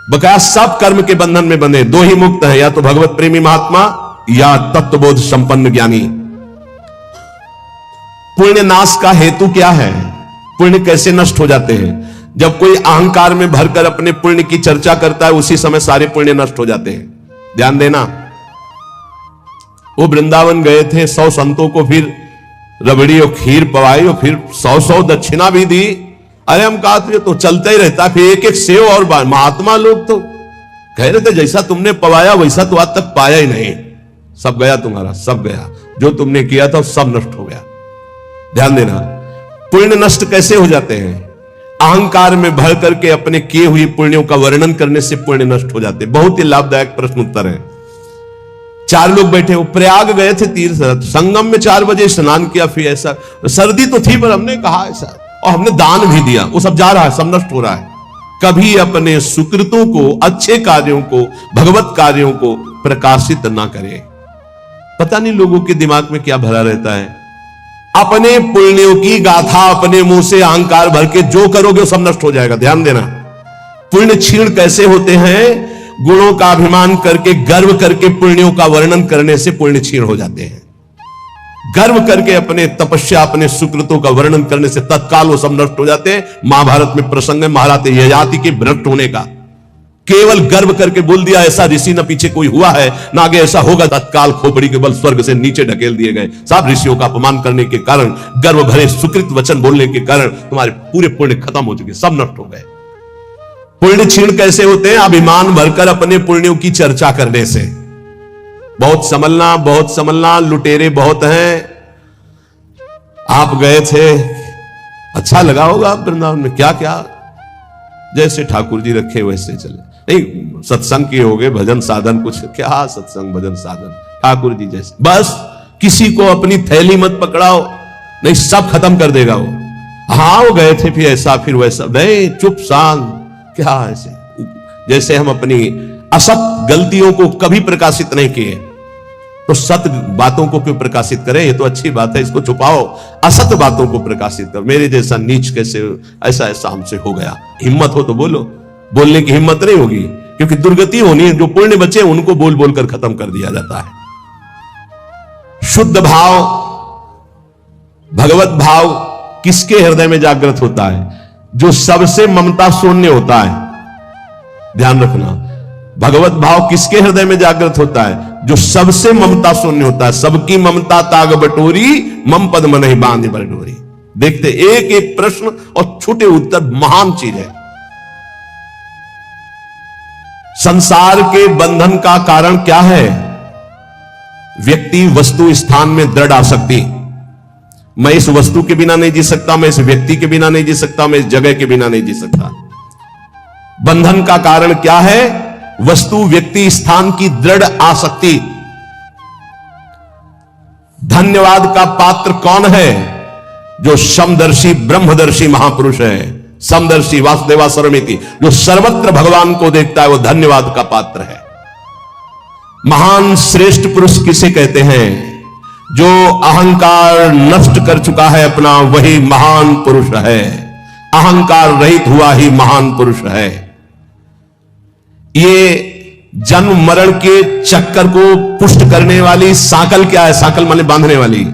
बकाया सब कर्म के बंधन में बंधे, दो ही मुक्त है, या तो भगवत प्रेमी महात्मा या तत्वबोध संपन्न ज्ञानी। पुण्य नाश का हेतु क्या है? पुण्य कैसे नष्ट हो जाते हैं? जब कोई अहंकार में भरकर अपने पुण्य की चर्चा करता है, उसी समय सारे पुण्य नष्ट हो जाते हैं। ध्यान देना, वो वृंदावन गए थे, 100 संतों को फिर रबड़ी और खीर पवाई और फिर 100 दक्षिणा भी दी। अरे हम कहा तो चलता ही रहता, फिर एक एक सेव और महात्मा लोग तो कह रहे थे जैसा तुमने पवाया वैसा तो आज तक पाया ही नहीं, सब गया तुम्हारा, सब गया, जो तुमने किया था सब नष्ट हो गया। ध्यान देना, पुण्य नष्ट कैसे हो जाते हैं? अहंकार में भर करके अपने किए हुए पुण्यों का वर्णन करने से पुण्य नष्ट हो जाते। बहुत ही लाभदायक प्रश्न उत्तर है। 4 लोग बैठे, वो प्रयाग गए थे तीर्थ, संगम में 4 बजे स्नान किया, फिर ऐसा सर्दी तो थी पर हमने कहा ऐसा, और हमने दान भी दिया, वो सब जा रहा है, सब नष्ट हो रहा है। कभी अपने सुकृतों को, अच्छे कार्यों को, भगवत कार्यों को प्रकाशित ना करें। पता नहीं लोगों के दिमाग में क्या भरा रहता है। अपने पुण्यों की गाथा अपने मुंह से अहंकार भर के जो करोगे वो सब नष्ट हो जाएगा। ध्यान देना, पुण्य क्षीण कैसे होते हैं? गुणों का अभिमान करके, गर्व करके पुण्यों का वर्णन करने से पुण्य क्षीण हो जाते हैं। गर्व करके अपने तपस्या, अपने सुकृतों का वर्णन करने से तत्काल वो सब नष्ट हो जाते हैं। महाभारत में प्रसंग है महाराज ययाति के भ्रष्ट होने का। केवल गर्व करके बोल दिया ऐसा ऋषि न पीछे कोई हुआ है ना आगे ऐसा होगा, तत्काल खोपड़ी के बल स्वर्ग से नीचे ढकेल दिए गए। सब ऋषियों का अपमान करने के कारण, गर्व भरे सुकृत वचन बोलने के कारण तुम्हारे पूरे पुण्य खत्म हो चुके, सब नष्ट हो गए। पुण्य क्षीण कैसे होते हैं? अभिमान भरकर अपने पुण्यों की चर्चा करने से। बहुत संभलना, लुटेरे बहुत हैं। आप गए थे, अच्छा लगा होगा वृंदावन में, क्या क्या जैसे ठाकुर जी रखे वैसे चले, नहीं सत्संग किए होगे, भजन साधन कुछ, क्या सत्संग भजन साधन, ठाकुर जी जैसे। बस किसी को अपनी थैली मत पकड़ाओ, नहीं सब खत्म कर देगा वो। हाँ वो गए थे फिर ऐसा फिर वैसा, नहीं चुप शांत, क्या ऐसे जैसे हम अपनी असत गलतियों को कभी प्रकाशित नहीं किए, तो सत बातों को क्यों प्रकाशित करें? ये तो अच्छी बात है, इसको छुपाओ, असत बातों को प्रकाशित करो। मेरे जैसा नीच कैसे, ऐसा ऐसा हमसे हो गया। हिम्मत हो तो बोलो, बोलने की हिम्मत नहीं होगी क्योंकि दुर्गति होनी है। जो पुण्य बचे उनको बोल बोलकर खत्म कर दिया जाता है। शुद्ध भाव, भगवत भाव किसके हृदय में जागृत होता है? जो सबसे ममता शून्य होता है। ध्यान रखना, भगवत भाव किसके हृदय में जागृत होता है? जो सबसे ममता शून्य होता है। सबकी ममता ताग बटोरी, मम पद मन ही बांध बटोरी। देखते एक एक प्रश्न और छोटे उत्तर महान चीज है। संसार के बंधन का कारण क्या है? व्यक्ति वस्तु स्थान में दृढ़ आसक्ति। मैं इस वस्तु के बिना नहीं जी सकता, मैं इस व्यक्ति के बिना नहीं जी सकता, मैं इस जगह के बिना नहीं जी सकता। बंधन का कारण क्या है? वस्तु, व्यक्ति, स्थान की दृढ़ आसक्ति। धन्यवाद का पात्र कौन है? जो समदर्शी ब्रह्मदर्शी महापुरुष है। समदर्शी वासुदेवा सर्वमिति, जो सर्वत्र भगवान को देखता है, वो धन्यवाद का पात्र है। महान श्रेष्ठ पुरुष किसे कहते हैं? जो अहंकार नष्ट कर चुका है अपना, वही महान पुरुष है। अहंकार रहित हुआ ही महान पुरुष है। ये जन्म मरण के चक्कर को पुष्ट करने वाली साकल क्या है? साकल माने बांधने वाली।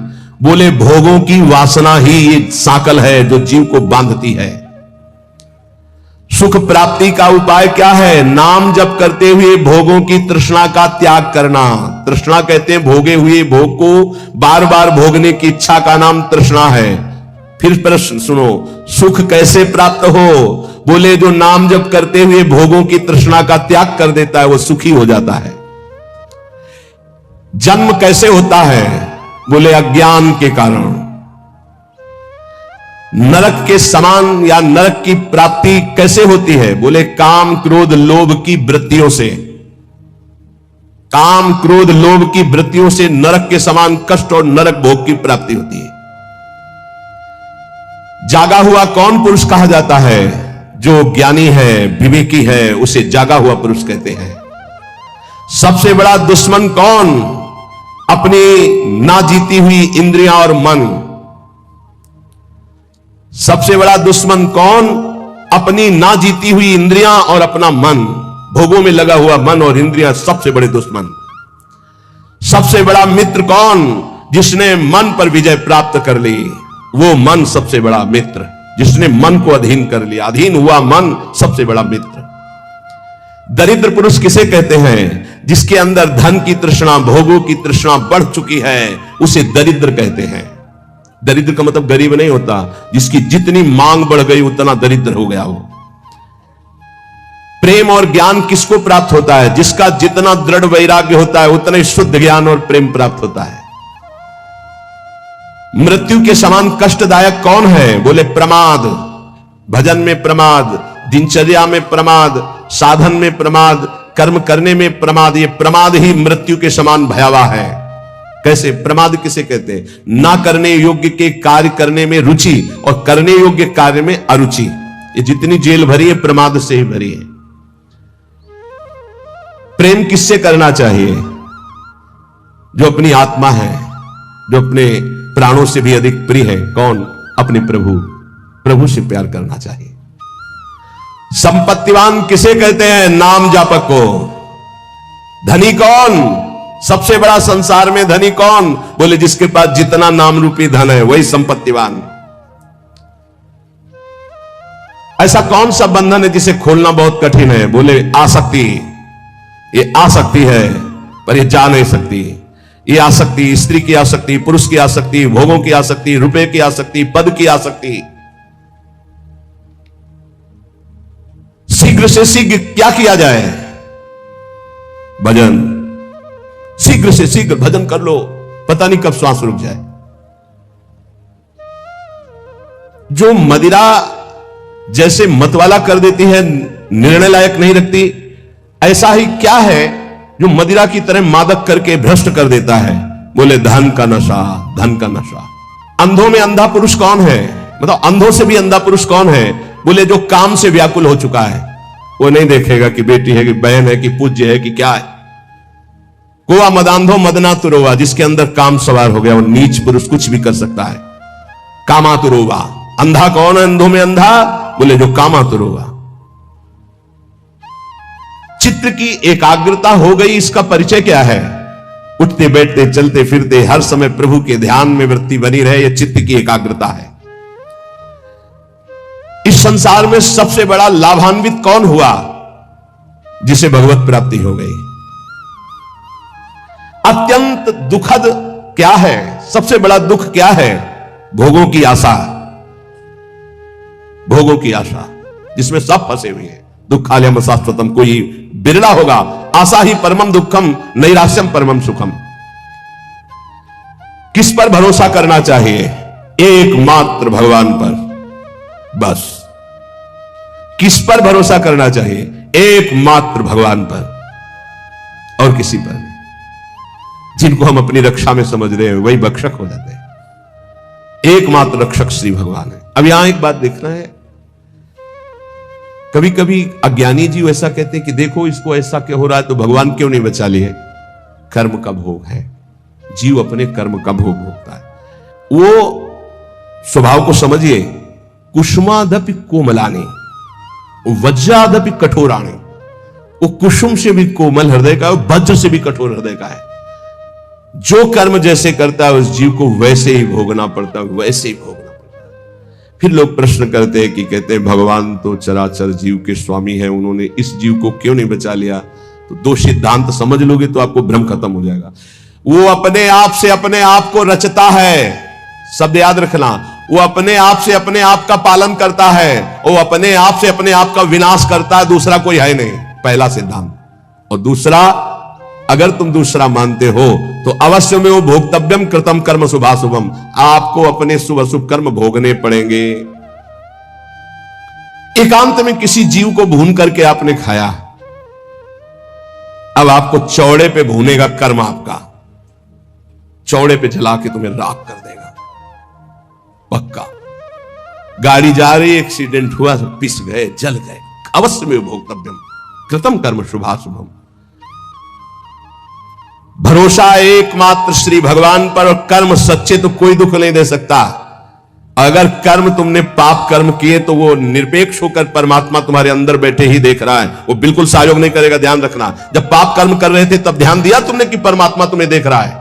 बोले भोगों की वासना ही ये साकल है जो जीव को बांधती है। सुख प्राप्ति का उपाय क्या है? नाम जप करते हुए भोगों की तृष्णा का त्याग करना। तृष्णा कहते हैं भोगे हुए भोग को बार बार भोगने की इच्छा का नाम तृष्णा है। फिर प्रश्न सुनो, सुख कैसे प्राप्त हो? बोले जो नाम जप करते हुए भोगों की तृष्णा का त्याग कर देता है वो सुखी हो जाता है। जन्म कैसे होता है? बोले अज्ञान के कारण। नरक के समान या नरक की प्राप्ति कैसे होती है? बोले काम क्रोध लोभ की वृत्तियों से। काम क्रोध लोभ की वृत्तियों से नरक के समान कष्ट और नरक भोग की प्राप्ति होती है। जागा हुआ कौन पुरुष कहा जाता है? जो ज्ञानी है, विवेकी है, उसे जागा हुआ पुरुष कहते हैं। सबसे बड़ा दुश्मन कौन? अपनी ना जीती हुई इंद्रियां और मन। सबसे बड़ा दुश्मन कौन? अपनी ना जीती हुई इंद्रियां और अपना मन। भोगों में लगा हुआ मन और इंद्रियां सबसे बड़े दुश्मन। सबसे बड़ा मित्र कौन? जिसने मन पर विजय प्राप्त कर ली, वो मन सबसे बड़ा मित्र। जिसने मन को अधीन कर लिया, अधीन हुआ मन सबसे बड़ा मित्र। दरिद्र पुरुष किसे कहते हैं? जिसके अंदर धन की तृष्णा, भोगों की तृष्णा बढ़ चुकी है, उसे दरिद्र कहते हैं। दरिद्र का मतलब गरीब नहीं होता, जिसकी जितनी मांग बढ़ गई उतना दरिद्र हो गया वो। प्रेम और ज्ञान किसको प्राप्त होता है? जिसका जितना दृढ़ वैराग्य होता है उतना ही शुद्ध ज्ञान और प्रेम प्राप्त होता है। मृत्यु के समान कष्टदायक कौन है? बोले प्रमाद। भजन में प्रमाद, दिनचर्या में प्रमाद, साधन में प्रमाद, कर्म करने में प्रमाद। ये प्रमाद ही मृत्यु के समान भयावह है। कैसे? प्रमाद किसे कहते हैं? ना करने योग्य के कार्य करने में रुचि और करने योग्य कार्य में अरुचि। ये जितनी जेल भरी है प्रमाद से ही भरी है। प्रेम किससे करना चाहिए? जो अपनी आत्मा है, जो अपने प्राणों से भी अधिक प्रिय है। कौन? अपने प्रभु। प्रभु से प्यार करना चाहिए। संपत्तिवान किसे कहते हैं? नाम जापक को। धनी कौन? सबसे बड़ा संसार में धनी कौन? बोले जिसके पास जितना नाम रूपी धन है वही संपत्तिवान। ऐसा कौन सा बंधन है जिसे खोलना बहुत कठिन है? बोले आसक्ति। ये आसक्ति है पर ये जा नहीं सकती। ये आसक्ति, स्त्री की आसक्ति, पुरुष की आसक्ति, भोगों की आसक्ति, रुपए की आसक्ति, पद की आसक्ति। शीघ्र से शीघ्र क्या किया जाए? भजन। शीघ्र से शीघ्र भजन कर लो, पता नहीं कब श्वास रुक जाए। जो मदिरा जैसे मतवाला कर देती है, निर्णय लायक नहीं रखती, ऐसा ही क्या है जो मदिरा की तरह मादक करके भ्रष्ट कर देता है? बोले धन का नशा। धन का नशा। अंधों में अंधा पुरुष कौन है? मतलब अंधों से भी अंधा पुरुष कौन है? बोले जो काम से व्याकुल हो चुका है। वो नहीं देखेगा कि बेटी है कि बहन है कि पूज्य है कि क्या है। कोआ मदांधो मदना तुरोवा। जिसके अंदर काम सवार हो गया वो नीच पुरुष कुछ भी कर सकता है। कामातुरोवा। अंधा कौन है अंधों में अंधा? बोले जो कामातुरोवा। चित्त की एकाग्रता हो गई, इसका परिचय क्या है? उठते बैठते चलते फिरते हर समय प्रभु के ध्यान में वृत्ति बनी रहे, यह चित्त की एकाग्रता है। इस संसार में सबसे बड़ा लाभान्वित कौन हुआ? जिसे भगवत प्राप्ति हो गई। अत्यंत दुखद क्या है? सबसे बड़ा दुख क्या है? भोगों की आशा। भोगों की आशा जिसमें सब फंसे हुए हैं। दुखालयम शाश्वतम। कोई बिरला होगा। आशा ही परमम दुखम, नैराश्यम परमम सुखम। किस पर भरोसा करना चाहिए? एकमात्र भगवान पर। बस। किस पर भरोसा करना चाहिए? एकमात्र भगवान पर और किसी पर नहीं। जिनको हम अपनी रक्षा में समझ रहे हैं वही भक्षक हो जाते हैं। एकमात्र रक्षक श्री भगवान है। अब यहां एक बात देखना है, कभी कभी अज्ञानी जी ऐसा कहते हैं कि देखो इसको ऐसा क्या हो रहा है तो भगवान क्यों नहीं बचा लिए? कर्म का भोग है। जीव अपने कर्म का भोग भोगता है। वो स्वभाव को समझिए, कुसुमादपि कोमलानी वज्रादपि कठोराणी। वो कुसुम से भी कोमल हृदय का है, वज्र से भी कठोर हृदय का है। जो कर्म जैसे करता है उस जीव को वैसे ही भोगना पड़ता है, वैसे ही भोगना पड़ता है। फिर लोग प्रश्न करते हैं कि कहते हैं भगवान तो चराचर जीव के स्वामी हैं, उन्होंने इस जीव को क्यों नहीं बचा लिया? तो दो सिद्धांत समझ लोगे तो आपको भ्रम खत्म हो जाएगा। वो अपने आप से अपने आप को रचता है, शब्द याद रखना। वो अपने आप से अपने आप का पालन करता है, वो अपने आप से अपने आप का विनाश करता है, दूसरा कोई है नहीं, पहला सिद्धांत। और दूसरा, अगर तुम दूसरा मानते हो तो अवश्य में वो भोक्तव्यम कृतम कर्म शुभाशुभम, आपको अपने शुभ अशुभ कर्म भोगने पड़ेंगे। एकांत में किसी जीव को भून करके आपने खाया, अब आपको चौड़े पे भूनेगा कर्म, आपका चौड़े पे जला के तुम्हें राख कर देगा, पक्का। गाड़ी जा रही, एक्सीडेंट हुआ, सब पिस गए, जल गए, अवश्य में भोक्तव्यम कृतम कर्म शुभाशुभम। भरोसा एकमात्र श्री भगवान पर, और कर्म सच्चे तो कोई दुख नहीं दे सकता। अगर कर्म तुमने पाप कर्म किए तो वो निरपेक्ष होकर परमात्मा तुम्हारे अंदर बैठे ही देख रहा है, वो बिल्कुल सहयोग नहीं करेगा, ध्यान रखना। जब पाप कर्म कर रहे थे तब ध्यान दिया तुमने कि परमात्मा तुम्हें देख रहा है?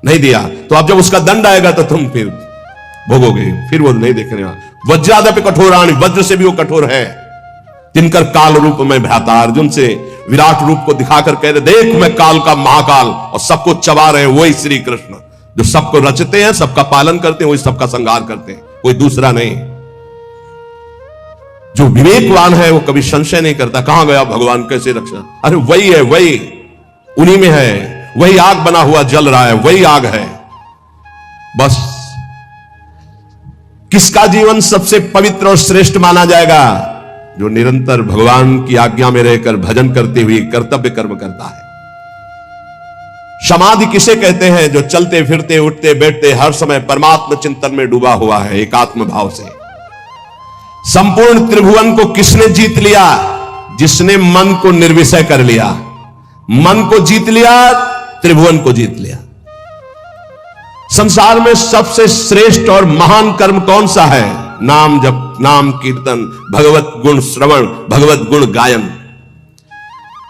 नहीं दिया। तो अब जब उसका दंड आएगा तो तुम फिर भोगोगे, फिर वो नहीं देखने वाला। वज्रादपि कठोराणी, वज्र से भी वो कठोर है। तिनकर काल रूप में भ्राता, अर्जुन से विराट रूप को दिखाकर कह रहे, देख मैं काल का महाकाल, और सबको चबा रहे हैं वही श्री कृष्ण, जो सबको रचते हैं, सबका पालन करते हैं, वही सबका संहार करते हैं, कोई दूसरा नहीं। जो विवेकवान है वो कभी संशय नहीं करता, कहां गया भगवान, कैसे रक्षा? अरे वही है, वही उन्हीं में है, वही आग बना हुआ जल रहा है, वही आग है। बस किसका जीवन सबसे पवित्र और श्रेष्ठ माना जाएगा? जो निरंतर भगवान की आज्ञा में रहकर भजन करते हुए कर्तव्य कर्म करता है। समाधि किसे कहते हैं? जो चलते फिरते उठते बैठते हर समय परमात्मा चिंतन में डूबा हुआ है, एकात्म भाव से। संपूर्ण त्रिभुवन को किसने जीत लिया? जिसने मन को निर्विषय कर लिया। मन को जीत लिया, त्रिभुवन को जीत लिया। संसार में सबसे श्रेष्ठ और महान कर्म कौन सा है? नाम जप, नाम कीर्तन, भगवत गुण श्रवण, भगवत गुण गायन।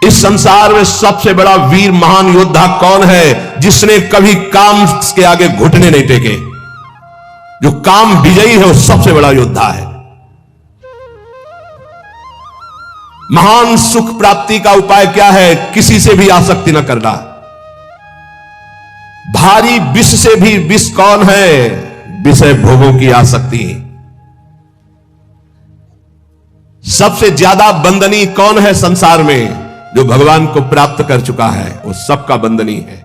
इस संसार में सबसे बड़ा वीर महान योद्धा कौन है? जिसने कभी काम के आगे घुटने नहीं टेके। जो काम विजयी है वो सबसे बड़ा योद्धा है। महान सुख प्राप्ति का उपाय क्या है? किसी से भी आसक्ति न करना। भारी विष से भी विष कौन है? विषय भोगों की आसक्ति। सबसे ज्यादा बंधनी कौन है संसार में? जो भगवान को प्राप्त कर चुका है वो सबका बंधनी है।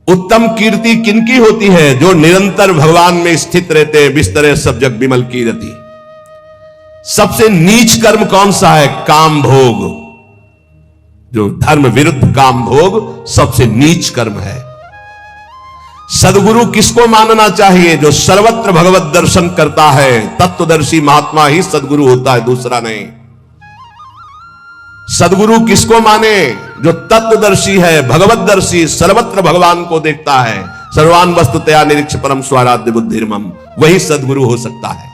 उत्तम कीर्ति किनकी होती है? जो निरंतर भगवान में स्थित रहते हैं। बिस्तरे सब जग विमल कीर्ति। सबसे नीच कर्म कौन सा है? काम भोग। जो धर्म विरुद्ध काम भोग सबसे नीच कर्म है। सदगुरु किसको मानना चाहिए? जो सर्वत्र भगवत दर्शन करता है। तत्वदर्शी महात्मा ही सदगुरु होता है, दूसरा नहीं। सदगुरु किसको माने? जो तत्वदर्शी है, भगवतदर्शी, सर्वत्र भगवान को देखता है। सर्वान वस्तुतया निरीक्ष परम स्वाराध्य बुद्धिर्मम, वही सदगुरु हो सकता है।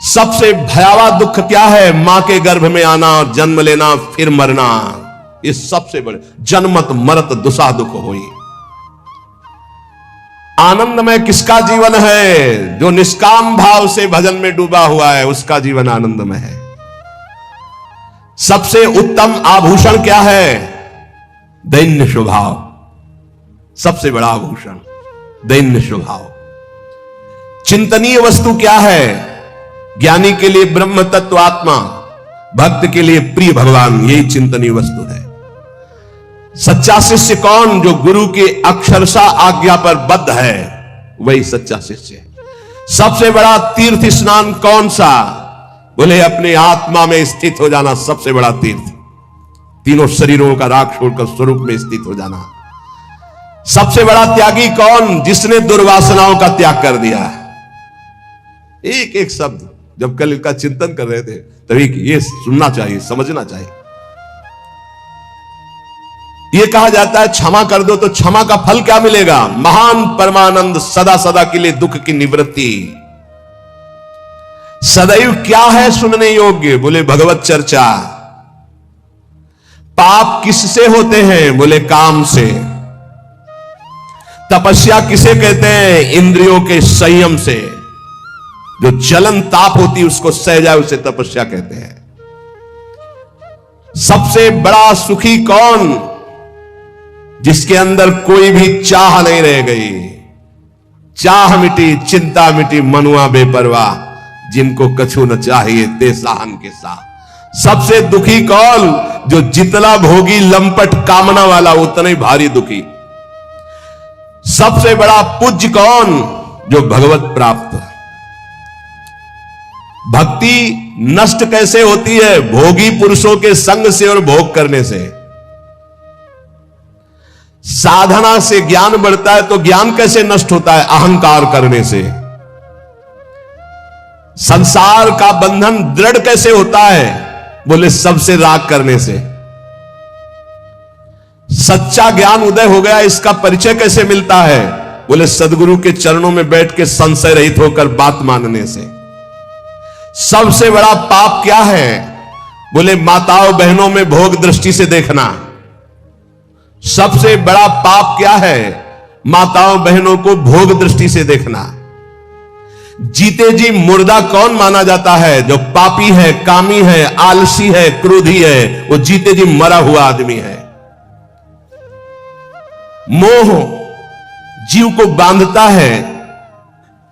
सबसे भयावह दुख क्या है? मां के गर्भ में आना, जन्म लेना, फिर मरना। ये सबसे बड़े जन्मत मरत दुसा दुख होई। आनंदमय किसका जीवन है? जो निष्काम भाव से भजन में डूबा हुआ है, उसका जीवन आनंदमय है। सबसे उत्तम आभूषण क्या है? दैन्य स्वभाव। सबसे बड़ा आभूषण दैन्य स्वभाव। चिंतनीय वस्तु क्या है? ज्ञानी के लिए ब्रह्म तत्व आत्मा, भक्त के लिए प्रिय भगवान, यही चिंतनीय वस्तु है। सच्चा शिष्य कौन? जो गुरु के अक्षरशः आज्ञा पर बद्ध है, वही सच्चा शिष्य है। सबसे बड़ा तीर्थ स्नान कौन सा? बोले अपने आत्मा में स्थित हो जाना सबसे बड़ा तीर्थ। तीनों शरीरों का राग छोड़कर स्वरूप में स्थित हो जाना। सबसे बड़ा त्यागी कौन? जिसने दुर्वासनाओं का त्याग कर दिया। एक एक शब्द जब कल का चिंतन कर रहे थे तभी ये सुनना चाहिए, समझना चाहिए। यह कहा जाता है क्षमा कर दो तो क्षमा का फल क्या मिलेगा? महान परमानंद, सदा सदा के लिए दुख की निवृत्ति। सदैव क्या है सुनने योग्य? बोले भगवत चर्चा। पाप किससे होते हैं? बोले काम से। तपस्या किसे कहते हैं? इंद्रियों के संयम से। जो जलन ताप होती उसको सह जाए उसे तपस्या कहते हैं। सबसे बड़ा सुखी कौन? जिसके अंदर कोई भी चाह नहीं रह गई। चाह मिटी, चिंता मिटी, मनुआ बेपरवाह, जिनको कछु न चाहिए ते साहन के साथ। सबसे दुखी कौन? जो जितना भोगी लंपट कामना वाला उतना ही भारी दुखी। सबसे बड़ा पूज्य कौन? जो भगवत प्राप्त। भक्ति नष्ट कैसे होती है? भोगी पुरुषों के संग से और भोग करने से। साधना से ज्ञान बढ़ता है तो ज्ञान कैसे नष्ट होता है? अहंकार करने से। संसार का बंधन दृढ़ कैसे होता है? बोले सबसे राग करने से। सच्चा ज्ञान उदय हो गया, इसका परिचय कैसे मिलता है? बोले सदगुरु के चरणों में बैठ के संशय रहित होकर बात मानने से। सबसे बड़ा पाप क्या है? बोले माताओं बहनों में भोग दृष्टि से देखना। सबसे बड़ा पाप क्या है? माताओं बहनों को भोग दृष्टि से देखना। जीते जी मुर्दा कौन माना जाता है? जो पापी है, कामी है, आलसी है, क्रोधी है, वो जीते जी मरा हुआ आदमी है। मोह जीव को बांधता है।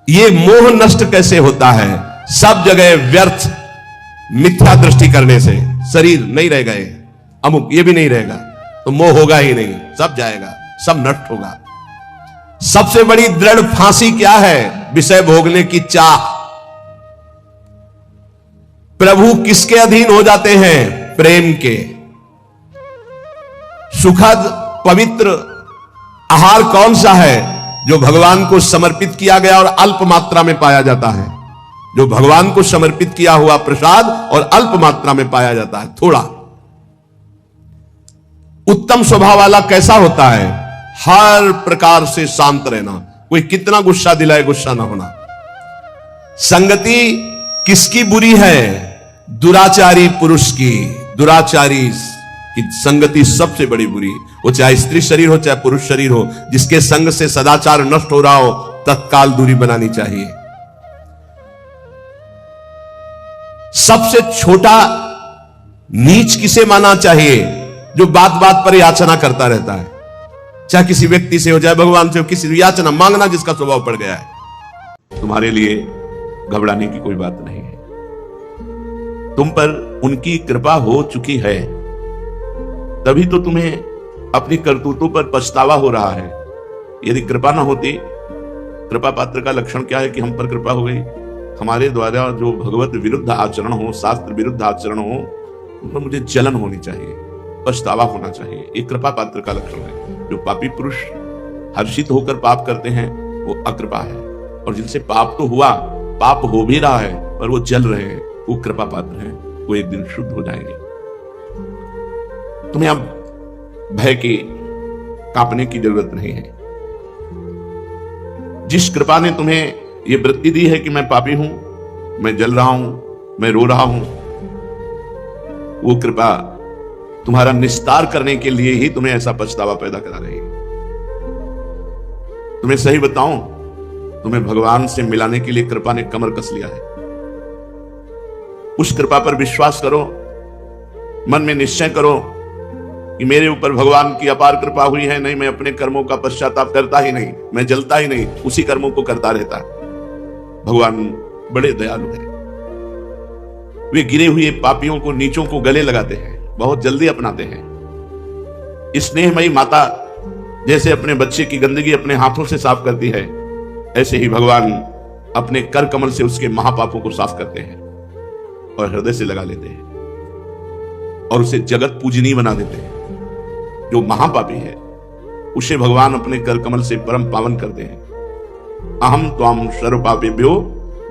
ये मोह नष्ट कैसे होता है? सब जगह व्यर्थ मिथ्या दृष्टि करने से। शरीर नहीं रह गए, अमुक ये भी नहीं रहेगा तो मोह होगा ही नहीं, सब जाएगा, सब नष्ट होगा। सबसे बड़ी दृढ़ फांसी क्या है? विषय भोगने की चाह। प्रभु किसके अधीन हो जाते हैं? प्रेम के। सुखद पवित्र आहार कौन सा है? जो भगवान को समर्पित किया गया और अल्प मात्रा में पाया जाता है। जो भगवान को समर्पित किया हुआ प्रसाद और अल्प मात्रा में पाया जाता है, थोड़ा। उत्तम स्वभाव वाला कैसा होता है? हर प्रकार से शांत रहना। कोई कितना गुस्सा दिलाए, गुस्सा ना होना। संगति किसकी बुरी है? दुराचारी पुरुष की। दुराचारी की संगति सबसे बड़ी बुरी। वो चाहे स्त्री शरीर हो चाहे पुरुष शरीर हो, जिसके संग से सदाचार नष्ट हो रहा हो, तत्काल दूरी बनानी चाहिए। सबसे छोटा नीच किसे माना चाहिए? जो बात बात पर याचना करता रहता है। चाहे किसी व्यक्ति से हो, चाहे भगवान से हो, किसी याचना मांगना जिसका स्वभाव पड़ गया है। तुम्हारे लिए घबराने की कोई बात नहीं है। तुम पर उनकी कृपा हो चुकी है, तभी तो तुम्हें अपनी करतूतों पर पछतावा हो रहा है। यदि कृपा ना होती, कृपा पात्र का लक्षण क्या है कि हम पर कृपा हो गई। हमारे द्वारा जो भगवत विरुद्ध आचरण हो, शास्त्र विरुद्ध आचरण हो, उन पर मुझे जलन होनी चाहिए, पछतावा होना चाहिए। ये कृपा पात्र का लक्षण है। जो पापी पुरुष हर्षित होकर पाप करते हैं वो अकृपा है, और जिनसे पाप तो हुआ, पाप हो भी रहा है पर वो जल रहे हैं, वो कृपा पात्र हैं। वो एक दिन शुद्ध हो जाएंगे। तुम्हें अब भय के कांपने की जरूरत नहीं है। जिस कृपा ने तुम्हें ये वृत्ति दी है कि मैं पापी हूं, मैं जल रहा हूं, मैं रो रहा हूं, वो कृपा तुम्हारा निस्तार करने के लिए ही तुम्हें ऐसा पछतावा पैदा करा रही है। तुम्हें सही बताऊं, तुम्हें भगवान से मिलाने के लिए कृपा ने कमर कस लिया है। उस कृपा पर विश्वास करो, मन में निश्चय करो कि मेरे ऊपर भगवान की अपार कृपा हुई है। नहीं, मैं अपने कर्मों का पश्चाताप करता ही नहीं, मैं जलता ही नहीं, उसी कर्मों को करता रहता। भगवान बड़े दयालु हैं। वे गिरे हुए पापियों को, नीचों को गले लगाते हैं, बहुत जल्दी अपनाते हैं। स्नेहमयी माता जैसे अपने बच्चे की गंदगी अपने हाथों से साफ करती है, ऐसे ही भगवान अपने कर कमल से उसके महापापों को साफ करते हैं और हृदय से लगा लेते हैं और उसे जगत पूजनीय बना देते हैं। जो महापापी है उसे भगवान अपने कर कमल से परम पावन करते हैं। अहम त्वाम सर्व पापेभ्यो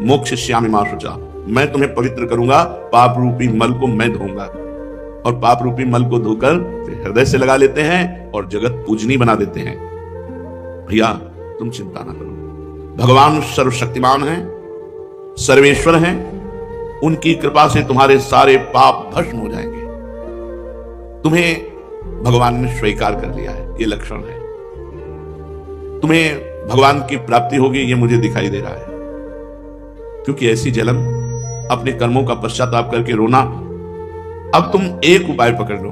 मोक्षयिष्यामि मा शुचा। मैं तुम्हें पवित्र करूंगा, पाप रूपी मल को मैं धोऊंगा और पाप रूपी मल को धोकर हृदय से लगा लेते हैं और जगत पूजनी बना देते हैं। भैया तुम चिंता ना करो, भगवान सर्वशक्तिमान हैं, सर्वेश्वर हैं, उनकी कृपा से तुम्हारे सारे पाप भस्म हो जाएंगे। तुम्हें भगवान ने स्वीकार कर लिया है, ये लक्षण है। तुम्हें भगवान की प्राप्ति होगी, ये मुझे दिखाई दे रहा है। क्योंकि ऐसी जलन, अपने कर्मों का पश्चाताप करके रोना। अब तुम एक उपाय पकड़ लो,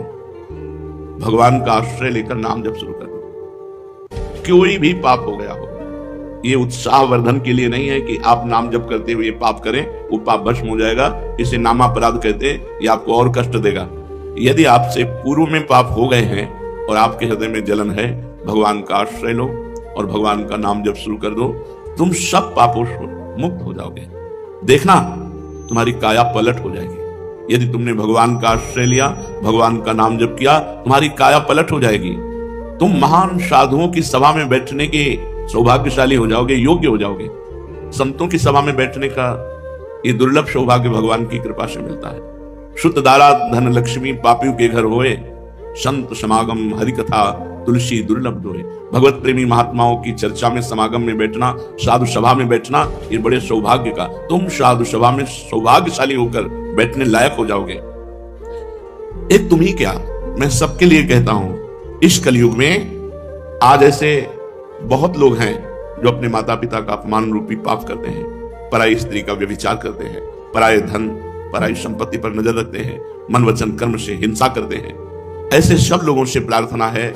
भगवान का आश्रय लेकर नाम जप शुरू कर दो। कोई भी पाप हो गया हो, ये उत्साहवर्धन के लिए नहीं है कि आप नाम जप करते हुए पाप करें, वो पाप भस्म हो जाएगा, इसे नामापराध कहते हैं, ये आपको और कष्ट देगा। यदि आपसे पूर्व में पाप हो गए हैं और आपके हृदय में जलन है, भगवान का आश्रय लो और भगवान का नाम जप शुरू कर दो, तुम सब पापों से मुक्त हो जाओगे। देखना तुम्हारी काया पलट हो जाएगी। यदि तुमने भगवान का आश्रय लिया, भगवान का नाम जप किया, तुम्हारी काया पलट हो जाएगी। तुम महान साधुओं की सभा में बैठने के सौभाग्यशाली हो जाओगे, योग्य हो जाओगे। संतों की सभा में बैठने का ये दुर्लभ सौभाग्य भगवान की कृपा से मिलता है। शुद्ध दारा धन लक्ष्मी पापियों के घर होए, संत समागम हरि कथा तुलसी दुर्लभ दोए। भगवत प्रेमी महात्माओं की चर्चा में समागम में बैठना, साधु सभा में बैठना, ये बड़े सौभाग्य का, तुम साधु सभा में सौभाग्यशाली होकर बैठने लायक हो जाओगे। एक तुम ही क्या, मैं सबके लिए कहता हूं, इस कलयुग में आज ऐसे बहुत लोग हैं जो अपने माता पिता का अपमान रूपी पाप करते हैं, पराई स्त्री का व्यभिचार करते हैं, पराये धन पराई संपत्ति पर नजर रखते हैं, मन वचन कर्म से हिंसा करते हैं। ऐसे सब लोगों से प्रार्थना है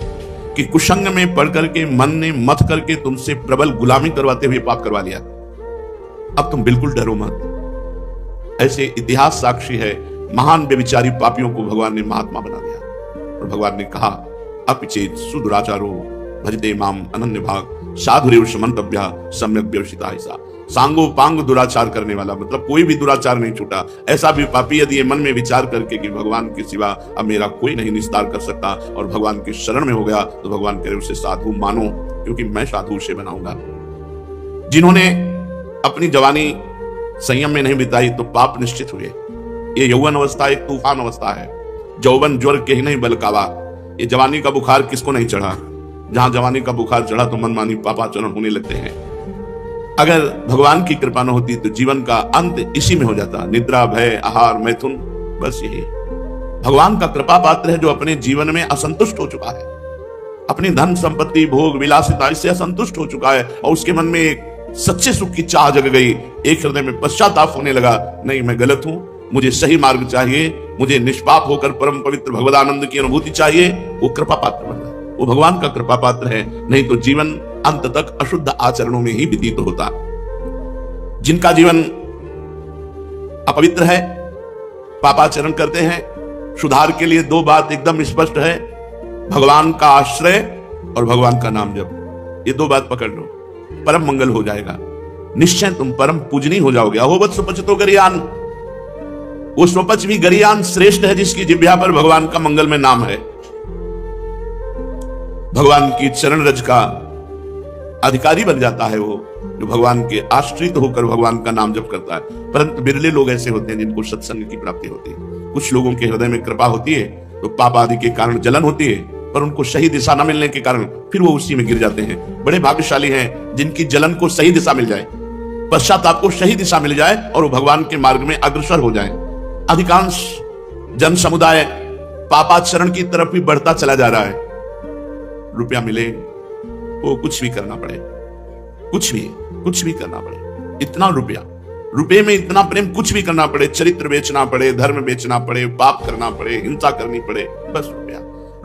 कि कुसंग में पढ़ करके मन ने मत करके तुमसे प्रबल गुलामी करवाते हुए पाप करवा लिया। अब तुम बिल्कुल डरो मत। ऐसे इतिहास साक्षी है, महान व्यभिचारी पापियों को भगवान ने महात्मा बना दिया और भगवान ने कहा, अपिचेत सुदुराचारो भजते माम अनन्य भाग साधुरेव समन्तव्या सम्यक व्यवसिता। ऐसा सांगो पांग दुराचार करने वाला, मतलब कोई भी दुराचार नहीं छूटा। ऐसा भी पापी यदि ये मन में विचार करके कि भगवान के सिवा अब मेरा कोई नहीं निस्तार कर सकता और भगवान की शरण में हो गया, तो भगवान कह रहे उसे साधु मानो, क्योंकि मैं साधु से बनाऊंगा। जिन्होंने अपनी जवानी संयम में नहीं बिताई तो पाप निश्चित हुए। ये यौवन अवस्था एक तूफान अवस्था है। जौवन ज्वर के ही नहीं बलकावा। ये जवानी का बुखार किसको नहीं चढ़ा? जहां जवानी का बुखार चढ़ा तो मनमानी पापाचरण होने लगते हैं। अगर भगवान की कृपा न होती तो जीवन का अंत इसी में हो जाता, निद्रा भय आहार मैथुन, बस यही। भगवान का कृपा पात्र है जो अपने जीवन में असंतुष्ट हो चुका है, अपनी धन संपत्ति भोग विलासिता इससे असंतुष्ट हो चुका है और उसके मन में एक सच्चे सुख की चाह जग गई, एक हृदय में पश्चाताप होने लगा, नहीं मैं गलत हूं, मुझे सही मार्ग चाहिए, मुझे निष्पाप होकर परम पवित्र भगवदानंद की अनुभूति चाहिए। वो कृपा पात्र बन गया, वो भगवान का कृपा पात्र है। नहीं तो जीवन अंत तक अशुद्ध आचरणों में ही व्यतीत होता। जिनका जीवन अपवित्र है, पापाचरण करते हैं, सुधार के लिए दो बात एकदम स्पष्ट है, भगवान का आश्रय और भगवान का नाम जप। ये दो बात पकड़ लो, परम मंगल हो जाएगा। निश्चय तुम परम पूजनी हो जाओगे। अहोवत स्वपच तो गरियान, वो स्वपच भी गरियान श्रेष्ठ है जिसकी जिह्वा पर भगवान का मंगल में नाम है। भगवान की चरण रज का अधिकारी बन जाता है वो जो भगवान के आश्रित होकर भगवान का नाम जप करता है। परंतु बिरले लोग ऐसे होते हैं जिनको सत्संग की प्राप्ति होती है। कुछ लोगों के हृदय में कृपा होती है तो पाप आदि के कारण जलन होती है, पर उनको सही दिशा न मिलने के कारण फिर वो उसी में गिर जाते हैं। बड़े भाग्यशाली हैं जिनकी जलन को सही दिशा मिल जाए, पश्चाताप को सही दिशा मिल जाए और वो भगवान के मार्ग में अग्रसर हो जाए। अधिकांश जन समुदाय पापाचरण की तरफ भी बढ़ता चला जा रहा है। रुपया मिले वो कुछ भी करना पड़े, कुछ भी करना पड़े, इतना रुपये में इतना प्रेम, कुछ भी करना पड़े, चरित्र बेचना पड़े, धर्म बेचना पड़े, पाप करना पड़े, हिंसा करनी पड़े, बस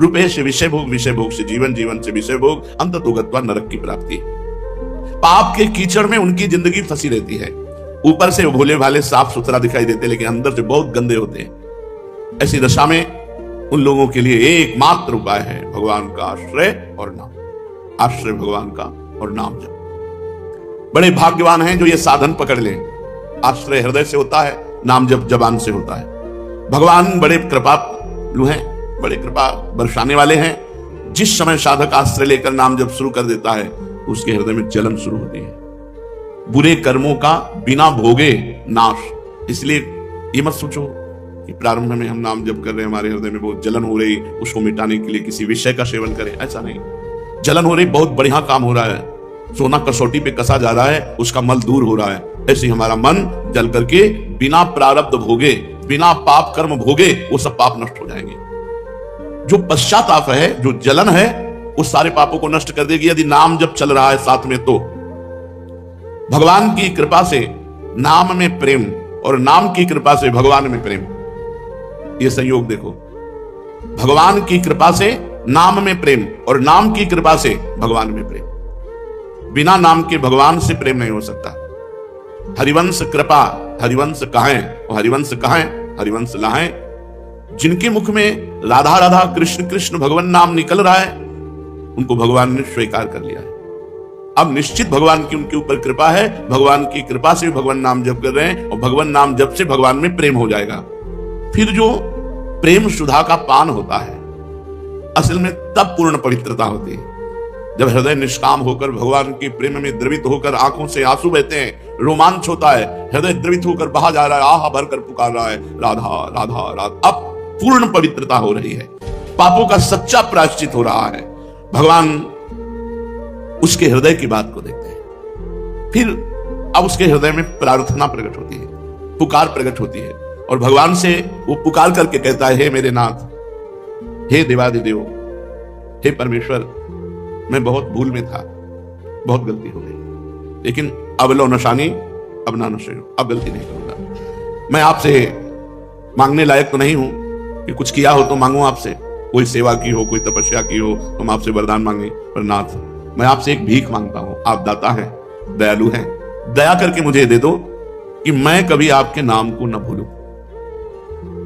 रुपये से विषय भोग, विषय भोग से जीवन, जीवन से विषय भोग, अंततो गत्वा नरक की प्राप्ति। पाप के कीचड़ में उनकी जिंदगी फंसी रहती है। ऊपर से भोले भाले साफ सुथरा दिखाई देते लेकिन अंदर से बहुत गंदे होते हैं। ऐसी दशा में उन लोगों के लिए एकमात्र उपाय है भगवान का आश्रय और नाम, आश्रय भगवान का और नाम जप। बड़े भाग्यवान हैं जो ये साधन पकड़ लें। आश्रय हृदय से होता है, नाम जप जबान से होता है। भगवान बड़े कृपालु हैं, बड़े कृपा बरसाने वाले हैं। जिस समय साधक आश्रय लेकर नाम जप शुरू कर देता है उसके हृदय में जलन शुरू होती है। बुरे कर्मों का बिना भोगे नाश। इसलिए ये मत सोचो कि प्रारंभ में हम नाम जप कर रहे हैं, हमारे हृदय में बहुत जलन हो रही, उसको मिटाने के लिए किसी विषय का सेवन करें, ऐसा नहीं। जलन हो रही, बहुत बढ़िया काम हो रहा है, सोना कसौटी पे कसा जा रहा है, उसका मल दूर हो रहा है, ऐसे हमारा मन जल करके बिना प्रारब्ध भोगे, बिना पाप कर्म भोगे वो सब पाप नष्ट हो जाएंगे। जो पश्चाताप है, जो जलन है, उस सारे पापों को नष्ट कर देगी यदि नाम जब चल रहा है साथ में। तो भगवान की कृपा से नाम में प्रेम और नाम की कृपा से भगवान में प्रेम, ये संयोग देखो। भगवान की कृपा से नाम में प्रेम और नाम की कृपा से भगवान में प्रेम। बिना नाम के भगवान से प्रेम नहीं हो सकता। हरिवंश कृपा, हरिवंश कहां और हरिवंश कहां, हरिवंश लाहें। जिनके मुख में राधा राधा कृष्ण कृष्ण भगवान नाम निकल रहा है, उनको भगवान ने स्वीकार कर लिया है। अब निश्चित भगवान की उनके ऊपर कृपा है, भगवान की कृपा से भगवान नाम जप कर रहे हैं और भगवान नाम जप से भगवान में प्रेम हो जाएगा। फिर जो प्रेम सुधा का पान होता है, असल में तब पूर्ण पवित्रता होती है जब हृदय निष्काम होकर भगवान के प्रेम में द्रवित होकर आंखों से आंसू बहते हैं, रोमांच होता है, हृदय द्रवित होकर बहा जा रहा है, आहा भरकर पुकार रहा है राधा राधा राधा। अब पूर्ण पवित्रता हो रही है, पापों का सच्चा प्रायश्चित हो रहा है। भगवान उसके हृदय की बात को देखते हैं। फिर अब उसके हृदय में प्रार्थना प्रकट होती है, पुकार प्रकट होती है और भगवान से वो पुकार करके कहता है, हे मेरे नाथ, हे देवादिदेव, हे परमेश्वर, मैं बहुत भूल में था, बहुत गलती हो गई, लेकिन अब लो नशानी, अब ना नशे, अब गलती नहीं करूंगा। मैं आपसे मांगने लायक तो नहीं हूं कि कुछ किया हो तो मांगू आपसे, कोई सेवा की हो, कोई तपस्या की हो तो हम आपसे वरदान मांगे, पर नाथ मैं आपसे एक भीख मांगता हूं। आप दाता हैं, दयालु हैं, दया करके मुझे दे दो कि मैं कभी आपके नाम को न भूलूं,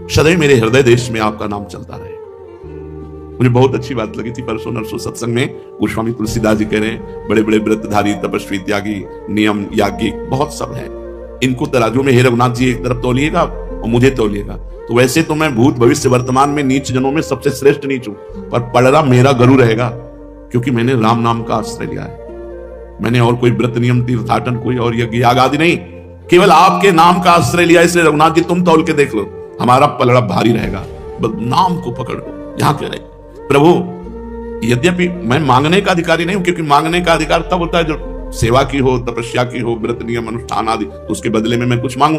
सदैव मेरे हृदय देश में आपका नाम चलता रहे। मुझे बहुत अच्छी बात लगी थी परसों नरसों सत्संग में, गोस्वामी तुलसीदास जी कह रहे हैं, बड़े बड़े व्रतधारी, तपस्वी, त्यागी, नियम, याज्ञिक, बहुत सब है, इनको तराजू में हे रघुनाथ जी एक तरफ तौलिएगा और मुझे तौलिएगा। तो वैसे तो मैं भूत भविष्य वर्तमान में नीच जनों में सबसे श्रेष्ठ नीच हूं, पर पलड़ा मेरा गुरु रहेगा, क्योंकि मैंने राम नाम का आश्रय लिया है। मैंने और कोई व्रत नियम तीर्थाटन कोई और यज्ञ याग आदि नहीं, केवल आपके नाम का आश्रय लिया। इसलिए रघुनाथ जी तुम तौल के देख लो, हमारा पलड़ा भारी रहेगा, बस नाम को पकड़ लो। यहां कह रहे प्रभु, यद्यपि मैं मांगने का अधिकारी नहीं हूं, क्योंकि मांगने का अधिकार तब होता है जो सेवा की हो, तपस्या की हो, व्रत नियम अनुष्ठान आदि, तो उसके बदले में मैं कुछ मांगू,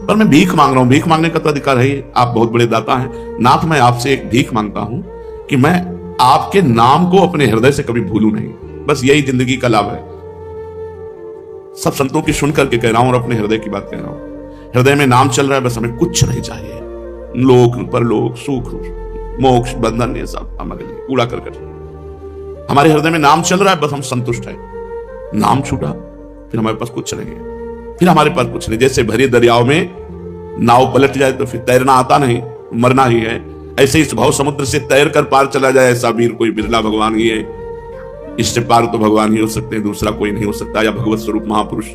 पर मैं भीख मांग रहा हूं। भीख मांगने का तो अधिकार है ही, आप बहुत बड़े दाता हैं। नाथ मैं आपसे एक भीख मांगता हूं कि मैं आपके नाम को अपने हृदय से कभी भूलूं नहीं, बस यही जिंदगी का लाभ है। सब संतों की सुन करके कह रहा हूं और अपने हृदय की बात कह रहा हूं। हृदय में नाम चल रहा है, बस हमें कुछ नहीं चाहिए, लोक परलोक सुख मोक्ष बंधन ये सब हमारे लिए कूड़ा करकट। हमारे हृदय में नाम चल रहा है, बस हम संतुष्ट हैं। नाम छूटा फिर हमारे पास कुछ नहीं है, फिर हमारे पास कुछ नहीं। जैसे भरे दरियाओं में नाव पलट जाए तो फिर तैरना आता नहीं, मरना ही है। ऐसे इस भाव समुद्र से तैर कर पार चला जाए, ऐसा वीर कोई बिरला भगवान ही है। इससे पार तो भगवान ही हो सकते हैं, दूसरा कोई नहीं हो सकता, या भगवत स्वरूप महापुरुष।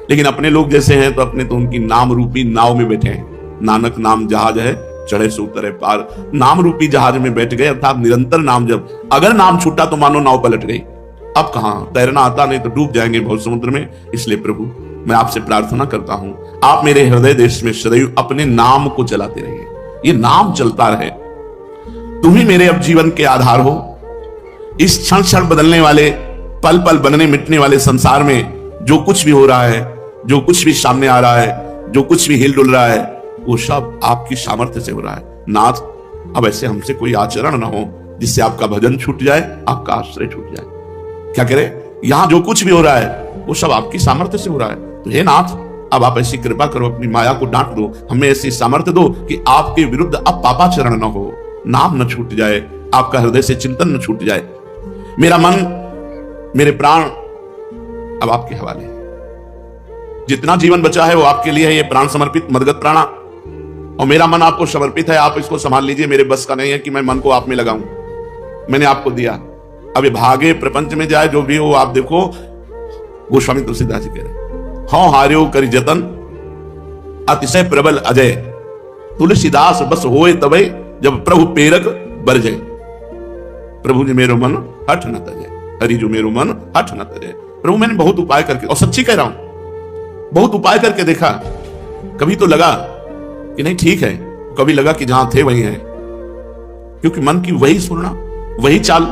लेकिन अपने लोग जैसे हैं तो अपने तो उनकी नाम रूपी नाव में बैठे हैं। नानक नाम जहाज है, चढ़े से उतरे पार। नाम रूपी जहाज में बैठ गए, अर्थात निरंतर नाम जब। अगर नाम छूटा तो मानो नाव पलट गई, अब कहां तैरना आता नहीं तो डूब जाएंगे भाव समुद्र में। इसलिए प्रभु मैं आपसे प्रार्थना करता हूं, आप मेरे हृदय देश में सदैव अपने नाम को चलाते रहिए, ये नाम चलता रहे। तुम ही मेरे अब जीवन के आधार हो। इस क्षण क्षण बदलने वाले, पल पल बनने मिटने वाले संसार में जो कुछ भी हो रहा है, जो कुछ भी सामने आ रहा है, जो कुछ भी हिल डुल रहा है, वो सब आपकी सामर्थ्य से हो रहा है। नाथ अब ऐसे हमसे कोई आचरण ना हो जिससे आपका भजन छूट जाए, आपका आश्रय छूट जाए। क्या करे, यहां जो कुछ भी हो रहा है वो सब आपकी सामर्थ्य से हो रहा है। तो हे नाथ, अब आप ऐसी कृपा करो, अपनी माया को डांट दो, हमें ऐसी सामर्थ्य दो कि आपके विरुद्ध अब पापाचरण न हो, नाम न छूट जाए, आपका हृदय से चिंतन न छूट जाए। मेरा मन, मेरे प्राण अब आपके हवाले है। जितना जीवन बचा है वो आपके लिए है, ये प्राण समर्पित मदगत प्राणा, और मेरा मन आपको समर्पित है। आप इसको संभाल लीजिए, मेरे बस का नहीं है कि मैं मन को आप में लगाऊं। मैंने आपको दिया, अब ये भागे प्रपंच में जाए जो भी हो। आप देखो गोस्वामी तुलसीदास जी कह रहे, हाँ हार्यो करि जतन अतिशय प्रबल अजय, तुलसीदास बस होए तबे जब प्रभु पेरक बरजे। प्रभु जी मेरो मन हठ न तजे, हरि जो मेरो मन हठ न तजे। प्रभु मैंने बहुत उपाय करके, और सच्ची कह रहा हूं, बहुत उपाय करके देखा, कभी तो लगा कि नहीं ठीक है, कभी लगा कि जहां थे वहीं हैं, क्योंकि मन की वही सुनना, वही चाल।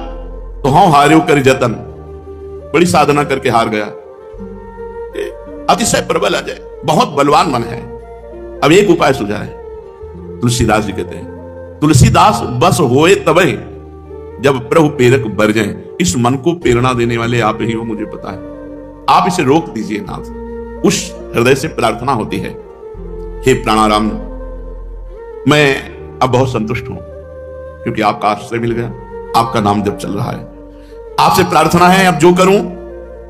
तो हाँ हार्यो कर जतन, बड़ी साधना करके हार गया। अतिशय प्रबल अजय, बहुत बलवान मन है। अब एक उपाय सुझा है, तुलसीदास जी कहते हैं, तुलसीदास बस होए तबे जब प्रभु प्रेरक बर जाए। इस मन को प्रेरणा देने वाले आप ही हो, मुझे पता है। आप इसे रोक दीजिए नाथ। उस हृदय से प्रार्थना होती है, हे प्राणाराम, मैं अब बहुत संतुष्ट हूं क्योंकि आपका आश्रय मिल गया, आपका नाम जब चल रहा है। आपसे प्रार्थना है, अब जो करूं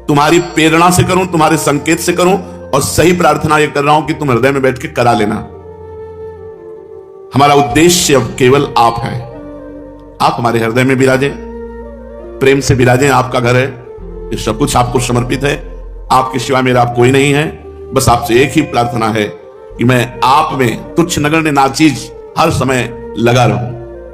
तुम्हारी प्रेरणा से करूं, तुम्हारे संकेत से करूं, और सही प्रार्थना यह कर रहा हूं कि तुम हृदय में बैठ के करा लेना। हमारा उद्देश्य अब केवल आप है। आप हमारे हृदय में विराजें, प्रेम से विराजें। आपका घर है, ये सब कुछ आपको समर्पित है। आपके सिवा मेरा आप कोई नहीं है। बस आपसे एक ही प्रार्थना है कि मैं आप में तुच्छ नगण्य नाचीज हर समय लगा रहूं।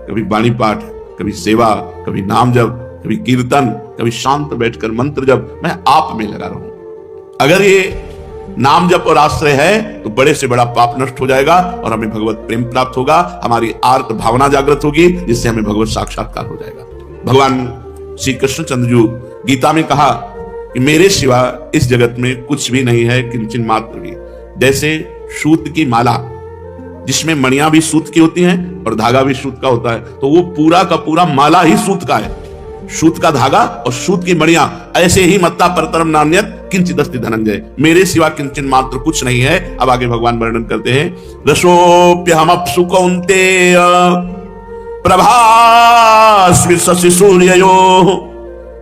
कभी वाणी पाठ, कभी सेवा, कभी नाम जप, कभी कीर्तन, कभी शांत बैठकर मंत्र जप, मैं आप में लगा रहूं। अगर ये नाम जप और आश्रय है तो बड़े से बड़ा पाप नष्ट हो जाएगा और हमें भगवत प्रेम प्राप्त होगा। हमारी आर्त भावना जागृत होगी, जिससे हमें भगवत साक्षात्कार हो जाएगा। भगवान श्री कृष्णचंद्र जी गीता में कहा कि मेरे सिवा इस जगत में कुछ भी नहीं है, किंचन मात्र भी। जैसे सूत की माला, जिसमें मणियां भी सूत की होती हैं और धागा भी सूत का होता है, तो वो पूरा का पूरा माला ही सूत का है। सूत का धागा और सूत की मणियां, ऐसे ही मत्ता परतरम नान्यत किंचिदस्ति धनंजय। मेरे सिवा किंचन मात्र कुछ नहीं है। अब आगे भगवान वर्णन करते हैं, रसोप्यहमप्सु कौन्तेय प्रभास्मि शशि सूर्ययोः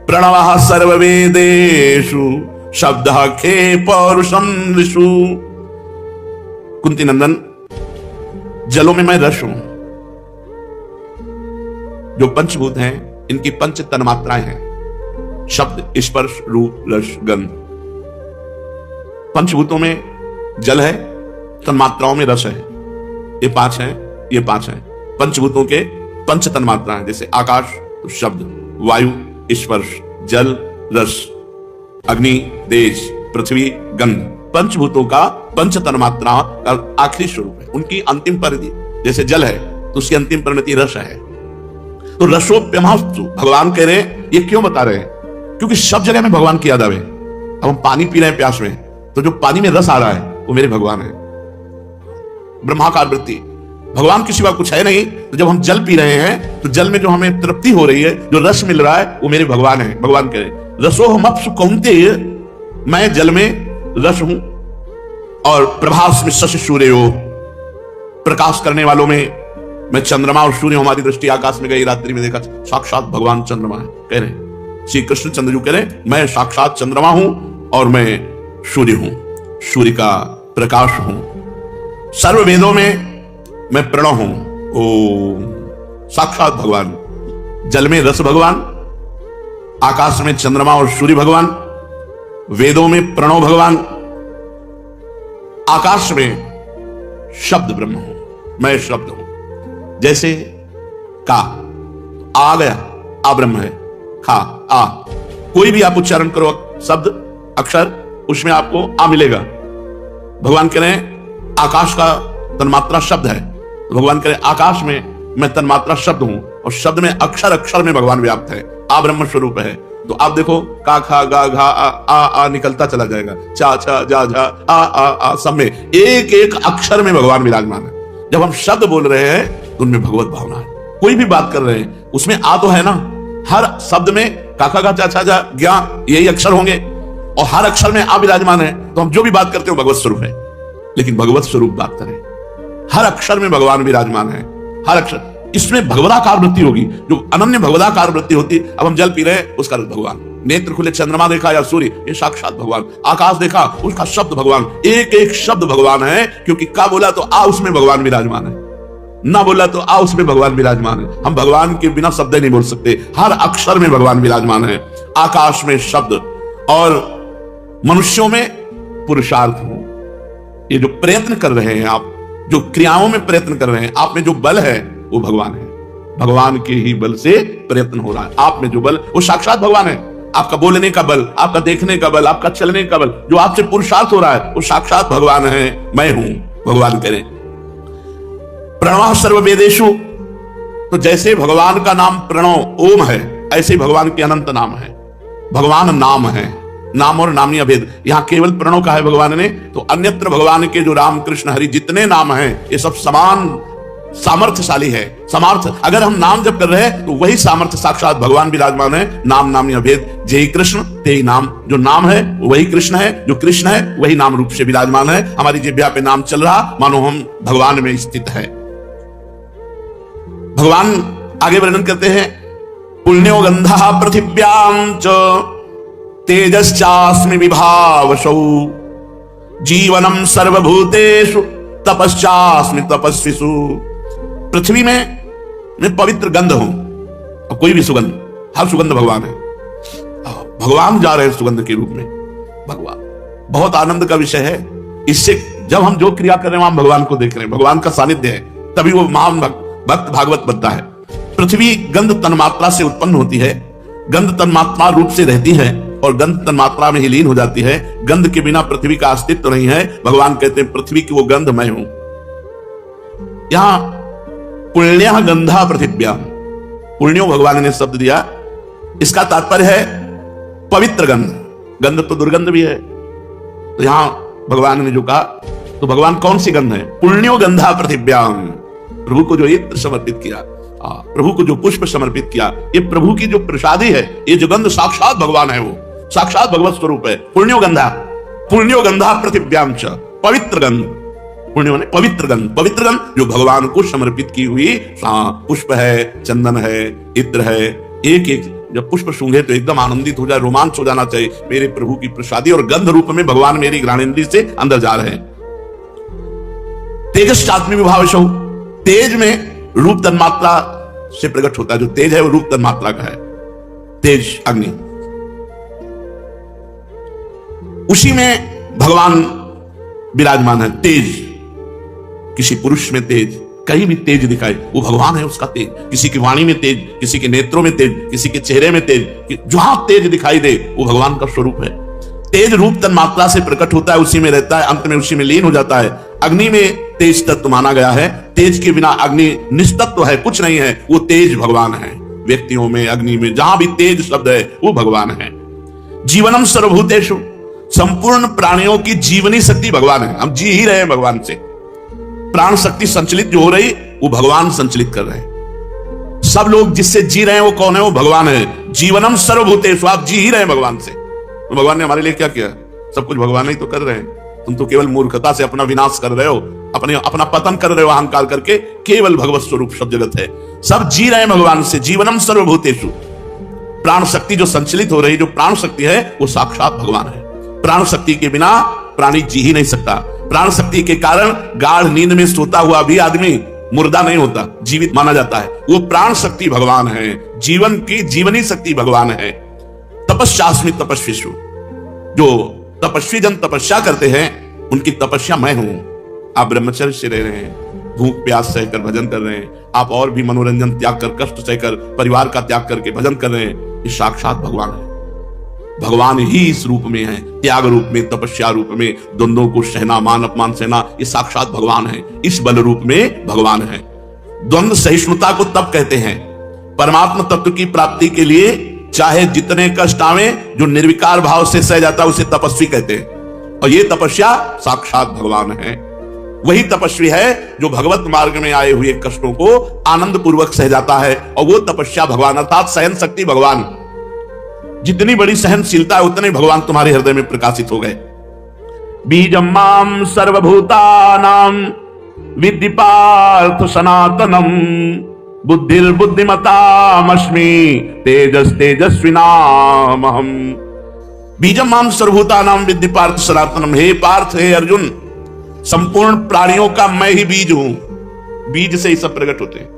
प्रणवः सर्ववेदेषु शब्दः खे पौरुषं ऋषु। कुंती नंदन, जलों में मैं रस हूं। जो पंचभूत हैं, इनकी पंच तन्मात्राएं हैं, शब्द, स्पर्श, रूप, रस, गंध। पंचभूतों में जल है, तन्मात्राओं में रस है। ये पांच हैं, ये पांच हैं। पंचभूतों के पंच तन्मात्राएं, जैसे आकाश तो शब्द, वायु स्पर्श, जल रस, अग्नि तेज, पृथ्वी गंध। पंचभूतों का पंच तन्मात्रा का आखिरी स्वरूप है, उनकी अंतिम परिधि। जैसे जल है तो उसकी अंतिम परिणति रस है। तो रसोप्यमास्तु भगवान कह रहे हैं, ये क्यों बता रहे हैं? क्योंकि सब जगह में भगवान की याद आवे। अब हम पानी पी रहे हैं प्यास में, तो जो पानी में रस आ रहा है वो मेरे भगवान है। ब्रह्माकार वृत्ति, भगवान के सिवा कुछ है नहीं। तो जब हम जल पी रहे हैं तो जल में जो हमें तृप्ति हो रही है, जो रस मिल रहा है, वो मेरे भगवान है। भगवान कह रहे रसोहमप्सु कौन्तेय, मैं जल में रस हूं और प्रभास में शशि सूर्य हो, प्रकाश करने वालों में मैं चंद्रमा और सूर्य। हमारी दृष्टि आकाश में गई, रात्रि में देखा साक्षात भगवान चंद्रमा है। कह रहे श्री कृष्ण चंद्र जी कह रहे मैं साक्षात चंद्रमा हूं और मैं सूर्य हूं, सूर्य का प्रकाश हूं। सर्व वेदों में मैं प्रणव हूं। ओम, साक्षात भगवान। जल में रस भगवान, आकाश में चंद्रमा और सूर्य भगवान, वेदों में प्रणव भगवान, आकाश में शब्द ब्रह्म हूं, मैं शब्द हूं। जैसे का, आ गया, आ ब्रह्म है। खा, आ, कोई भी आप उच्चारण करो शब्द अक्षर, उसमें आपको आ मिलेगा। भगवान कह रहे हैं आकाश का तन्मात्रा शब्द है, तो भगवान कह रहे हैं आकाश में मैं तन्मात्रा शब्द हूं और शब्द में अक्षर अक्षर में भगवान व्याप्त है। आ ब्रह्म स्वरूप है। तो आप देखो का खा गा घा आ निकलता चला जाएगा, चा छा जा झा आ सब में एक एक अक्षर में भगवान विराजमान है। जब हम शब्द बोल रहे हैं तो उनमें भगवत भावना है। कोई भी बात कर रहे हैं उसमें आ तो है ना, हर शब्द में काका का चाचा जा ज्ञा यही अक्षर होंगे और हर अक्षर में आ विराजमान है। तो हम जो भी बात करते हो भगवत स्वरूप है। लेकिन भगवत स्वरूप बात करें, हर अक्षर में भगवान विराजमान है, हर अक्षर। इसमें भगवदाकार वृत्ति होगी, जो अनन्य भगवदाकार वृत्ति होती। अब हम जल पी रहे हैं, उसका भगवान। नेत्र खुले, चंद्रमा देखा या सूर्य, ये साक्षात भगवान। आकाश देखा, उसका शब्द भगवान। एक एक शब्द भगवान है, क्योंकि का बोला तो आ उसमें भगवान विराजमान है, ना बोला तो आ उसमें भगवान विराजमान है। हम भगवान के बिना शब्द नहीं बोल सकते, हर अक्षर में भगवान विराजमान है। आकाश में शब्द और मनुष्यों में पुरुषार्थ हो। ये जो प्रयत्न कर रहे हैं आप, जो क्रियाओं में प्रयत्न कर रहे हैं, आप में जो बल है वो भगवान है। भगवान के ही बल से प्रयत्न हो रहा है। आप में जो बल, वो साक्षात भगवान है। आपका बोलने का बल, आपका देखने का बल, आपका चलने का बल, जो आपसे पुरुषार्थ हो रहा है, वो साक्षात भगवान है। मैं हूं, भगवान करें। प्रणव सर्ववेदेषु, तो जैसे भगवान का नाम प्रणव ओम है, ऐसे भगवान के अनंत नाम है। भगवान नाम है, नाम और नामी अभेद। यहां केवल प्रणव का है भगवान ने, तो अन्यत्र भगवान के जो राम कृष्ण हरि जितने नाम हैं ये सब समान सामर्थ्यशाली है। सामर्थ्य, अगर हम नाम जब कर रहे हैं तो वही सामर्थ्य साक्षात भगवान विराजमान है। नाम नामी अभेद जय कृष्ण ते नाम, जो नाम है वही कृष्ण है, जो कृष्ण है वही नाम रूप से विराजमान है। हमारी जिह्वा पे नाम चल रहा मानो हम भगवान में स्थित है। भगवान आगे वर्णन करते हैं, पुण्यो गंधा पृथिव्याम च तेजश्चास्मि विभावसौ, जीवनम सर्वभूतेषु तपश्चास्मि तपस्विषु। पृथ्वी में मैं पवित्र गंध हूं, और कोई भी सुगंध, हर सुगंध भगवान है। भगवान जा रहे हैं सुगंध के रूप में। भगवान बहुत आनंद का विषय है। इससे जब हम जो क्रिया कर रहे हैं हम भगवान को देख रहे हैं, भगवान का सानिध्य है, तभी वो महान भक्त भागवत बनता है। पृथ्वी गंध तन्मात्रा से उत्पन्न होती है, गंध तन्मात्रा रूप से रहती है और गंध तन्मात्रा में ही लीन हो जाती है। गंध के बिना पृथ्वी का अस्तित्व नहीं है। भगवान कहते हैं पृथ्वी की वो गंध मैं हूं। यहां पुण्य गंधा पृथिव्या, पुण्यो भगवान ने शब्द दिया, इसका तात्पर्य है पवित्र गंध। गंध तो दुर्गंध भी है, तो यहां भगवान ने जो कहा, तो भगवान कौन सी गंध है? पुण्यो गंधा पृथिव्याम, प्रभु को जो इत्र समर्पित किया, प्रभु को जो पुष्प समर्पित किया, ये प्रभु की जो प्रसादी है। ये जो गंध साक्षात भगवान है, वो साक्षात भगवत स्वरूप है। पुण्यो गंधा पृथिव्याम च, पवित्र गंध। पुण्यो ने पवित्र गंध, पवित्र गंध जो भगवान को समर्पित की हुई पुष्प है, चंदन है, इत्र है। एक एक जब पुष्प सूंघे तो एकदम आनंदित हो जाए, रोमांच हो जाना चाहिए, मेरे प्रभु की प्रसादी और गंध रूप में भगवान मेरी घ्राणेन्द्रिय से अंदर जा रहे हैं। तेजश्चास्मि विभावसौ, तेज में रूप तन्मात्रा से प्रकट होता है। जो तेज है वो रूप तन्मात्रा का है, तेज अग्नि। उसी में भगवान विराजमान है। तेज, किसी पुरुष में तेज, कहीं भी तेज दिखाए वो भगवान है, उसका तेज। किसी की वाणी में तेज, किसी के नेत्रों में तेज, किसी के चेहरे में तेज, जहां तेज दिखाई दे वो भगवान का स्वरूप है। तेज रूप तन्मात्रा से प्रकट होता है, उसी में रहता है, अंत में उसी में लीन हो जाता है। अग्नि में तेज तत्व माना गया है। तेज के बिना अग्नि निस्तत्व है, कुछ नहीं है, वो तेज भगवान है। व्यक्तियों में, अग्नि में, जहां भी तेज शब्द है वो भगवान है। जीवनम सर्वभूतेषु, संपूर्ण प्राणियों की जीवनी शक्ति भगवान है। हम जी ही रहे हैं भगवान से। प्राण शक्ति संचलित जो हो रही वो भगवान संचलित कर रहे हैं। सब लोग जिससे जी रहे हैं वो कौन है? वो भगवान है। जीवनम सर्वभूतेषु, आप जी ही रहे हैं भगवान से। तो भगवान ने हमारे लिए क्या किया? सब कुछ भगवान ही तो कर रहे हैं। तुम तो केवल मूर्खता से अपना विनाश कर रहे हो, अपना पतन कर रहे हो अहंकार करके। केवल भगवत स्वरूप सब जगत है, सब जी रहे हैं भगवान से। जीवनम सर्वभूतेषु, प्राण शक्ति जो संचलित हो रही, जो प्राण शक्ति है वो साक्षात भगवान है। प्राण शक्ति के बिना प्राणी जी ही नहीं सकता। प्राण शक्ति के कारण गाढ़ नींद में सोता हुआ भी आदमी मुर्दा नहीं होता, जीवित माना जाता है। वो प्राण शक्ति भगवान है, जीवन की जीवनी शक्ति भगवान है। तपस्यास्मि तपस्विषु, जो तपस्वी जन तपस्या करते हैं उनकी तपस्या मैं हूं। आप ब्रह्मचर्य से रह रहे हैं, भूख प्यास सहकर भजन कर रहे हैं, आप और भी मनोरंजन त्याग कर, कष्ट सहकर, परिवार का त्याग करके भजन कर रहे हैं, ये साक्षात भगवान है। भगवान ही इस रूप में है, त्याग रूप में, तपस्या रूप में, द्वंद्वों को सहना, मान अपमान सहना, ये साक्षात भगवान है। इस बल रूप में भगवान है। द्वंद्व सहिष्णुता को तप कहते हैं। परमात्मा तत्व की प्राप्ति के लिए चाहे जितने कष्ट आवे, जो निर्विकार भाव से सह जाता है उसे तपस्वी कहते हैं। और ये तपस्या साक्षात भगवान है। वही तपस्वी है जो भगवत मार्ग में आए हुए कष्टों को आनंद पूर्वक सह जाता है, और वो तपस्या भगवान, अर्थात सहन शक्ति भगवान। जितनी बड़ी सहनशीलता है उतने भगवान तुम्हारे हृदय में प्रकाशित हो गए। बीजम माम सर्वभूतानां विद्धि पार्थ सनातनम, बुद्धिर्बुद्धिमतामस्मि तेजस तेजस्विनामहम। बीजम माम सर्वभूतानां विद्धि पार्थ सनातनम, हे पार्थ, हे अर्जुन, संपूर्ण प्राणियों का मैं ही बीज हूं। बीज से ही सब प्रकट होते हैं।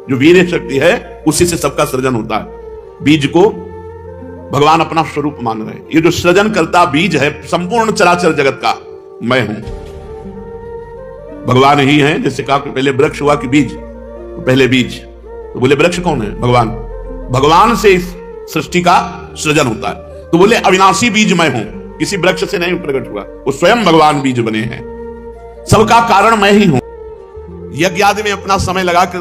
जो वीर्य शक्ति है उसी से सबका सृजन होता है। बीज को भगवान अपना स्वरूप मान रहे हैं। ये जो सृजन करता बीज है संपूर्ण चराचर जगत का, मैं हूं। भगवान ही है। जैसे कहा कि पहले वृक्ष हुआ कि बीज, तो पहले बीज, तो बोले वृक्ष कौन है? भगवान। भगवान से इस सृष्टि का सृजन होता है। तो बोले अविनाशी बीज मैं हूं, किसी वृक्ष से नहीं प्रकट हुआ, वो स्वयं भगवान बीज बने हैं। सबका कारण मैं ही हूं। यज्ञ आदि में अपना समय लगाकर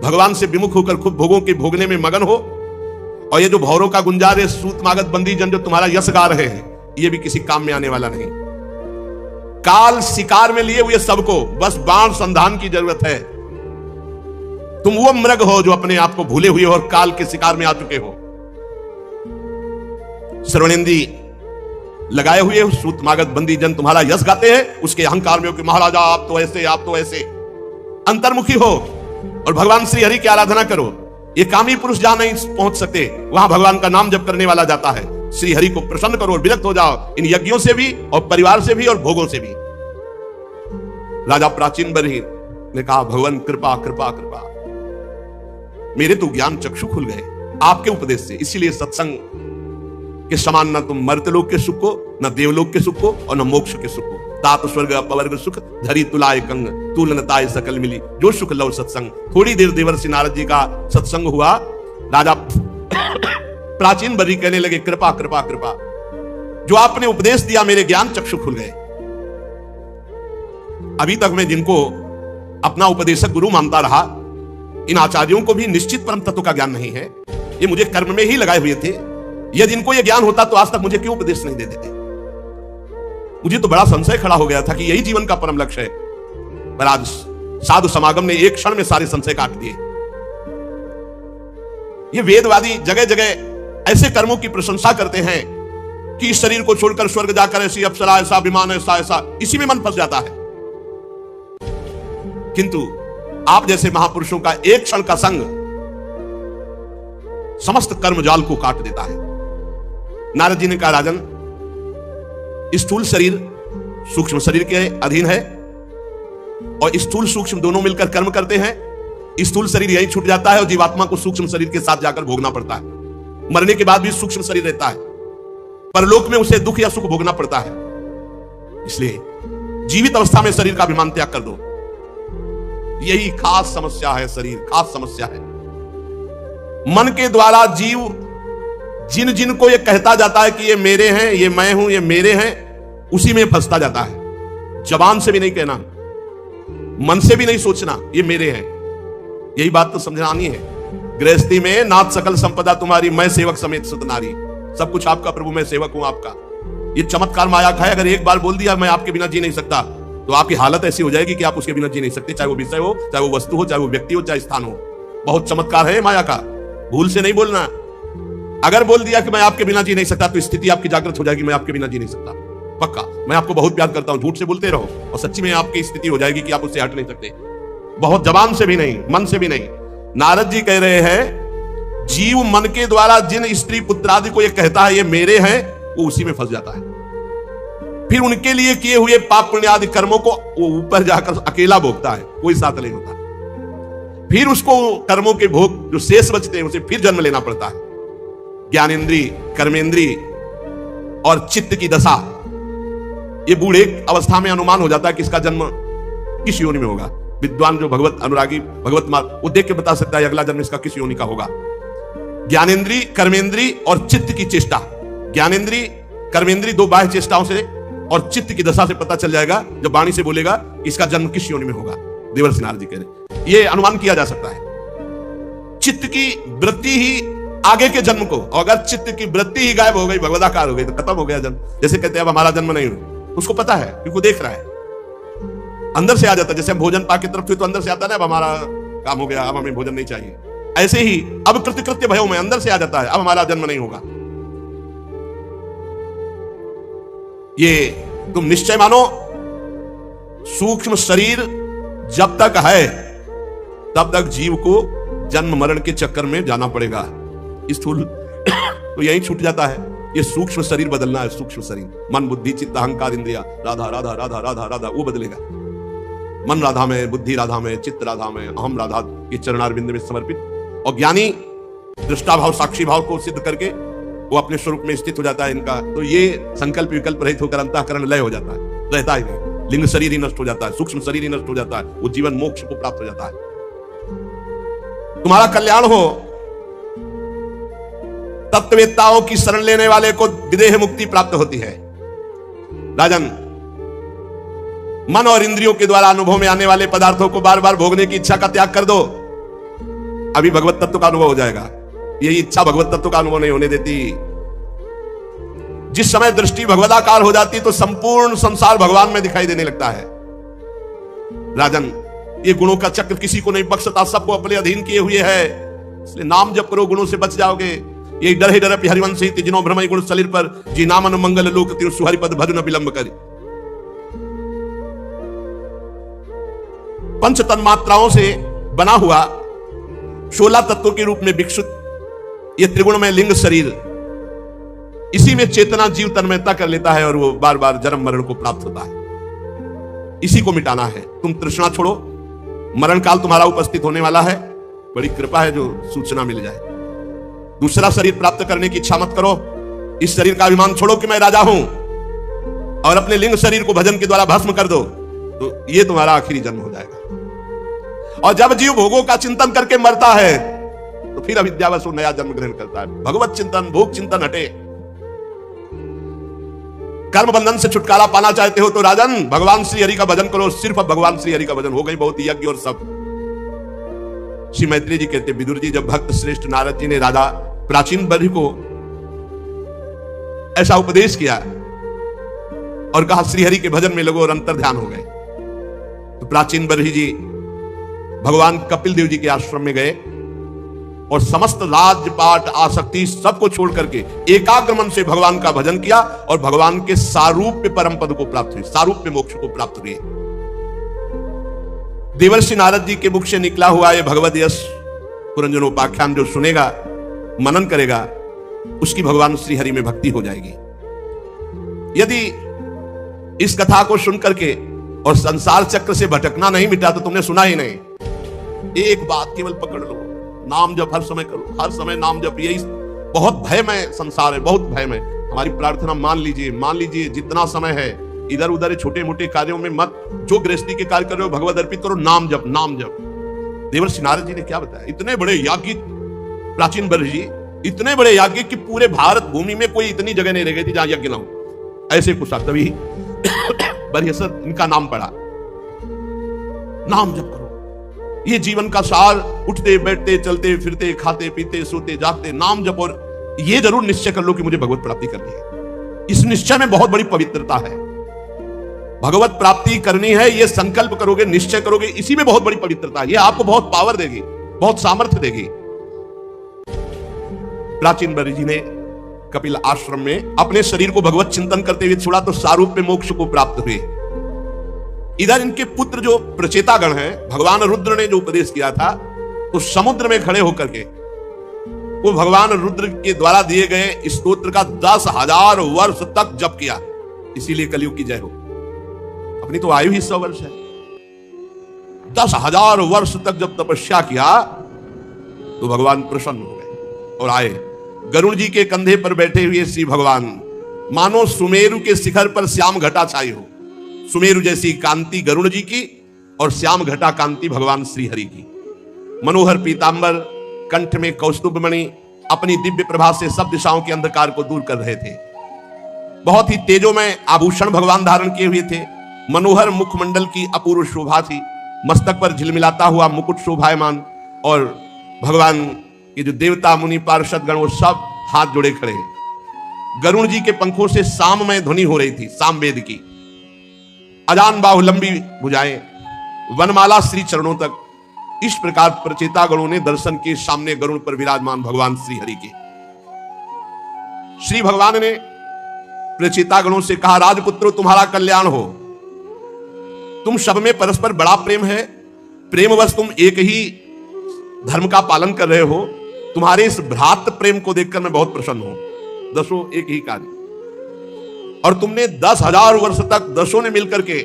भगवान से विमुख होकर खुद भोगों के भोगने में मगन हो, और ये जो भौरों का गुंजार है, सूत मागत बंदी जन जो तुम्हारा यश गा रहे हैं, ये भी किसी काम में आने वाला नहीं। काल शिकार में लिए हुए सबको बस बाण संधान की जरूरत है। तुम वो मृग हो जो अपने आप को भूले हुए हो और काल के शिकार में आ चुके हो। श्रवणेंद्री लगाए हुए हो, सूतमागत बंदी जन तुम्हारा यश गाते हैं, उसके अहंकार में हो कि महाराजा आप तो ऐसे, आप तो ऐसे। अंतर्मुखी हो और भगवान श्री हरि की आराधना करो। ये कामी पुरुष जहां नहीं पहुंच सकते, वहां भगवान का नाम जप करने वाला जाता है। श्री हरि को प्रसन्न करो और विरक्त हो जाओ इन यज्ञों से भी और परिवार से भी और भोगों से भी। राजा प्राचीन बरही ने कहा, भगवान कृपा कृपा कृपा, मेरे तो ज्ञान चक्षु खुल गए आपके उपदेश से, इसीलिए सत्संग के समान न तुम मर्त्यलोक के सुख को, न देवलोक के सुख को, और न मोक्ष के सुख को। तात स्वर्ग अपवर्ग सुख धरी तुलाय कंग, तुलनताय सकल मिली, जो सुख लव सत्संग। थोड़ी देर देवर्षि नारद जी का सत्संग हुआ। राजा प्राचीन बरी कहने लगे, कृपा कृपा कृपा, जो आपने उपदेश दिया मेरे ज्ञान चक्षु खुल गए। अभी तक मैं जिनको अपना उपदेशक गुरु मानता रहा, इन आचार्यों को भी निश्चित परम तत्व का ज्ञान नहीं है। ये मुझे कर्म में ही लगाए हुए थे। यदि इनको ये ज्ञान होता तो आज तक मुझे क्यों उपदेश नहीं दे देते। मुझे तो बड़ा संशय खड़ा हो गया था कि यही जीवन का परम लक्ष्य है, पर आज साधु समागम ने एक क्षण में सारे संशय काट दिए। ये वेदवादी जगह जगह ऐसे कर्मों की प्रशंसा करते हैं कि इस शरीर को छोड़कर स्वर्ग जाकर ऐसी अप्सरा, ऐसा विमान, ऐसा ऐसा, इसी में मन फंस जाता है। किंतु आप जैसे महापुरुषों का एक क्षण का संग समस्त कर्मजाल को काट देता है। नारद जी ने कहा, राजन, स्थूल शरीर सूक्ष्म शरीर के अधीन है और स्थूल सूक्ष्म दोनों मिलकर कर्म करते हैं। स्थूल शरीर यही छूट जाता है और जीवात्मा को सूक्ष्म शरीर के साथ जाकर भोगना पड़ता है। मरने के बाद भी सूक्ष्म शरीर रहता है, परलोक में उसे दुख या सुख भोगना पड़ता है। इसलिए जीवित अवस्था में शरीर का अभिमान त्याग कर दो। यही खास समस्या है, शरीर खास समस्या है। मन के द्वारा जीव जिन जिन को ये कहता जाता है कि ये मेरे हैं, ये मैं हूं, ये मेरे हैं, उसी में फंसता जाता है। जबान से भी नहीं कहना, मन से भी नहीं सोचना ये मेरे हैं। यही बात तो समझानी है। गृहस्थी में नाथ सकल संपदा तुम्हारी, मैं सेवक समेत सुत नारी। सब कुछ आपका प्रभु, मैं सेवक हूं आपका। ये चमत्कार माया का है। अगर एक बार बोल दिया मैं आपके बिना जी नहीं सकता, तो आपकी हालत ऐसी हो जाएगी कि आप उसके बिना जी नहीं सकते, चाहे वो विषय हो, चाहे वो वस्तु हो, चाहे वो व्यक्ति हो, चाहे स्थान हो। बहुत चमत्कार है माया का, भूल से नहीं बोलना। अगर बोल दिया कि मैं आपके बिना जी नहीं सकता, तो स्थिति आपकी जागृत हो जाएगी, मैं आपके बिना जी नहीं सकता पक्का, मैं आपको बहुत प्यार करता हूं। झूठ से बोलते रहो और सच्ची में आपकी स्थिति हो जाएगी कि आप उससे हट नहीं सकते। बहुत जबान से भी नहीं, मन से भी नहीं। नारद जी कह रहे हैं, जीव मन के द्वारा जिन स्त्री पुत्र आदि को ये कहता है ये मेरे हैं, वो उसी में फंस जाता है। फिर उनके लिए किए हुए पाप पुण्य आदि कर्मों को वो ऊपर जाकर अकेला भोगता है, कोई साथ नहीं होता। फिर उसको कर्मों के भोग जो शेष बचते हैं उसे फिर जन्म लेना पड़ता है। ज्ञानेंद्री, कर्मेंद्री और चित्त की दशा, ये बूढ़े अवस्था में अनुमान हो जाता है कि इसका जन्म किस योनि में होगा। विद्वान जो भगवत अनुरागी, भगवत मार्ग, वो देख के बता सकता है अगला जन्म इसका किस योनि का होगा। ज्ञानेंद्री, कर्मेंद्री और चित्त की चेष्टा, ज्ञानेंद्री कर्मेंद्री दो बाह्य चेष्टाओं से और चित्त की दशा से पता चल जाएगा, जब वाणी से बोलेगा इसका जन्म किस योनि में होगा। देवर्षि नारद जी कह रहे, ये अनुमान किया जा सकता है। चित्त की वृत्ति ही आगे के जन्म को, अगर चित्त की वृत्ति ही गायब हो गई, भगवदाकार हो गई, तो खत्म हो गया जन्म। जैसे कहते हैं अब हमारा जन्म नहीं हुआ, उसको पता है क्योंकि देख रहा है, अंदर से आ जाता है। जैसे हम भोजन पाके तरफ थे तो अंदर से आता है, अब हमारा काम हो गया, अब हमें भोजन नहीं चाहिए। ऐसे ही अब कृत्य भयो में अंदर से आ जाता है, अब हमारा जन्म नहीं होगा। ये तुम निश्चय मानो, सूक्ष्म शरीर जब तक है तब तक जीव को जन्म मरण के चक्कर में जाना पड़ेगा। स्थूल तो यही छूट जाता है। ये सूक्ष्म शरीर बदलना है, सूक्ष्म शरीर, मन बुद्धि चित्त अहंकार इंद्रिया, राधा राधा राधा राधा राधा, वो बदलेगा। मन राधा में, बुद्धि राधा में, चित्त राधा में, अहम राधा के चरणारविंद में समर्पित। और ज्ञानी दृष्टा भाव साक्षी भाव को सिद्ध करके वो अपने स्वरूप में स्थित हो जाता है इनका। तो ये संकल्प विकल्प रहित होकर अंतःकरण लय हो जाता है, रहता ही नहीं। लिंग शरीर ही नष्ट हो जाता है, सूक्ष्म शरीर ही नष्ट हो जाता है, वो जीवन मोक्ष को प्राप्त हो जाता है। तुम्हारा कल्याण हो, तत्ववेत्ताओं की शरण लेने वाले को विदेह मुक्ति प्राप्त होती है। राजन, मन और इंद्रियों के द्वारा अनुभव में आने वाले पदार्थों को बार बार भोगने की इच्छा का त्याग कर दो, अभी भगवत तत्व का अनुभव हो जाएगा। यही इच्छा भगवत तत्व का अनुभव नहीं होने देती। जिस समय दृष्टि भगवदाकार हो जाती तो संपूर्ण संसार भगवान में दिखाई देने लगता है। राजन, ये गुणों का चक्र किसी को नहीं बख्शता, सबको अपने अधीन किए हुए है। इसलिए नाम जप करो, गुणों से बच जाओगे। ये डर ही डर हरिवंश जिनो भ्रम गुण सलिल पर जी नामन मंगल लोक तिर सुहरि पद भर न विलंब कर। पंच तन्मात्राओं से बना हुआ 16 तत्वों के रूप में विकसित ये त्रिगुणमय लिंग शरीर, इसी में चेतना जीव तन्मयता कर लेता है और वो बार बार जन्म मरण को प्राप्त होता है। इसी को मिटाना है। तुम तृष्णा छोड़ो, मरण काल तुम्हारा उपस्थित होने वाला है। बड़ी कृपा है जो सूचना मिल जाए। दूसरा शरीर प्राप्त करने की इच्छा मत करो। इस शरीर का अभिमान छोड़ो कि मैं राजा हूं, और अपने लिंग शरीर को भजन के द्वारा भस्म कर दो, तो ये तुम्हारा आखिरी जन्म हो जाएगा। और जब जीव भोगों का चिंतन करके मरता है तो फिर अविद्यावश नया जन्म ग्रहण करता है। भगवत चिंतन, भोग चिंतन हटे। कर्म बंधन से छुटकारा पाना चाहते हो तो राजन भगवान श्री हरि का भजन करो। सिर्फ अब भगवान श्री हरि का भजन हो गई बहुत यज्ञ और सब। श्री मैत्री जी कहते, विदुर जी, जब भक्त श्रेष्ठ नारद जी ने राजा प्राचीन बर्हि को ऐसा उपदेश किया और कहा श्री हरि के भजन में लगो और अंतर ध्यान हो गए, तो प्राचीन बर्हि जी भगवान कपिल देव जी के आश्रम में गए और समस्त राजपाट आसक्ति सबको छोड़ करके एकाग्र मन से भगवान का भजन किया और भगवान के सारूप्य परम पद को प्राप्त हुए, सारूप्य मोक्ष को प्राप्त हुए। देवर्षि नारद जी के मुख से निकला हुआ ये भगवद यश पुरंजनोपाख्यान जो सुनेगा, मनन करेगा, उसकी भगवान श्री हरि में भक्ति हो जाएगी। यदि इस कथा को सुन करके और संसार चक्र से भटकना नहीं मिटा तो तुमने सुना ही नहीं। एक बात केवल पकड़ लो, नाम जप हर समय करो, हर समय नाम जप। यही बहुत भयमय संसार है, बहुत भयमय। हमारी प्रार्थना मान लीजिए जितना समय है इधर उधर छोटे मोटे कार्यों में मत, जो गृहस्थी के कार्य कर रहे हो भगवत अर्पित करो, नाम जप, नाम जप। देवर्षि नारद जी ने क्या बताया, इतने बड़े याज्ञिक प्राचीन बर्हि जी, इतने बड़े याज्ञिक कि पूरे भारत भूमि में कोई इतनी जगह नहीं रह गई थी जहां यज्ञ ना हो। ऐसे कुछ तभी बर्हिसर इनका नाम पड़ा। नाम जप करो, ये जीवन का सार। उठते बैठते चलते फिरते खाते पीते सोते जागते नाम जप, और ये जरूर निश्चय कर लो कि मुझे भगवत प्राप्ति करनी है। इस निश्चय में बहुत बड़ी पवित्रता है। भगवत प्राप्ति करनी है, ये संकल्प करोगे, निश्चय करोगे, इसी में बहुत बड़ी पवित्रता है। ये आपको बहुत पावर देगी, बहुत सामर्थ्य देगी। प्राचीन बर्हि जी ने कपिल आश्रम में अपने शरीर को भगवत चिंतन करते हुए छोड़ा तो सारूप्य मोक्ष को प्राप्त हुए। इधर इनके पुत्र जो प्रचेतागण हैं, भगवान रुद्र ने जो उपदेश किया था, तो समुद्र में खड़े होकर के वो भगवान रुद्र के द्वारा दिए गए स्तोत्र का 10,000 वर्ष तक जप किया। इसीलिए कलयुग की जय हो। अपनी तो आयु ही 100 वर्ष है। 10,000 वर्ष तक जब तपस्या किया तो भगवान प्रसन्न हो गए और आए। गरुड़ जी के कंधे पर बैठे हुए श्री भगवान मानो सुमेरु के शिखर पर श्याम घटा छाई हो। सुमेरु जैसी कांति गरुड़ जी की और श्याम घटा कांति भगवान श्री हरि की। मनोहर पीतांबर, कंठ में कौस्तुभ मणि, अपनी दिव्य प्रभा से सब दिशाओं के अंधकार को दूर कर रहे थे। बहुत ही तेजोमय आभूषण भगवान धारण किए हुए थे। मनोहर मुखमंडल की अपूर्व शोभा थी। मस्तक पर झिलमिलाता हुआ मुकुट शोभायमान, और भगवान के जो देवता मुनि पार्षद गण वो सब हाथ जोड़े खड़े। गरुड़ जी के पंखों से साममय ध्वनि हो रही थी, सामवेद की। अजान बाहु लंबी भुजाएं, वनमाला श्री चरणों तक। इस प्रकार प्रचेता गणों ने दर्शन के सामने गरुड़ पर विराजमान भगवान श्री हरि के। श्री भगवान ने प्रचेता गणों से कहा, राजपुत्रो तुम्हारा कल्याण हो। तुम सब में परस्पर बड़ा प्रेम है, प्रेमवश तुम एक ही धर्म का पालन कर रहे हो। तुम्हारे इस भ्रातृ प्रेम को देखकर मैं बहुत प्रसन्न हूं। दसों एक ही कार्य, और तुमने 10,000 वर्ष तक दसों ने मिलकर के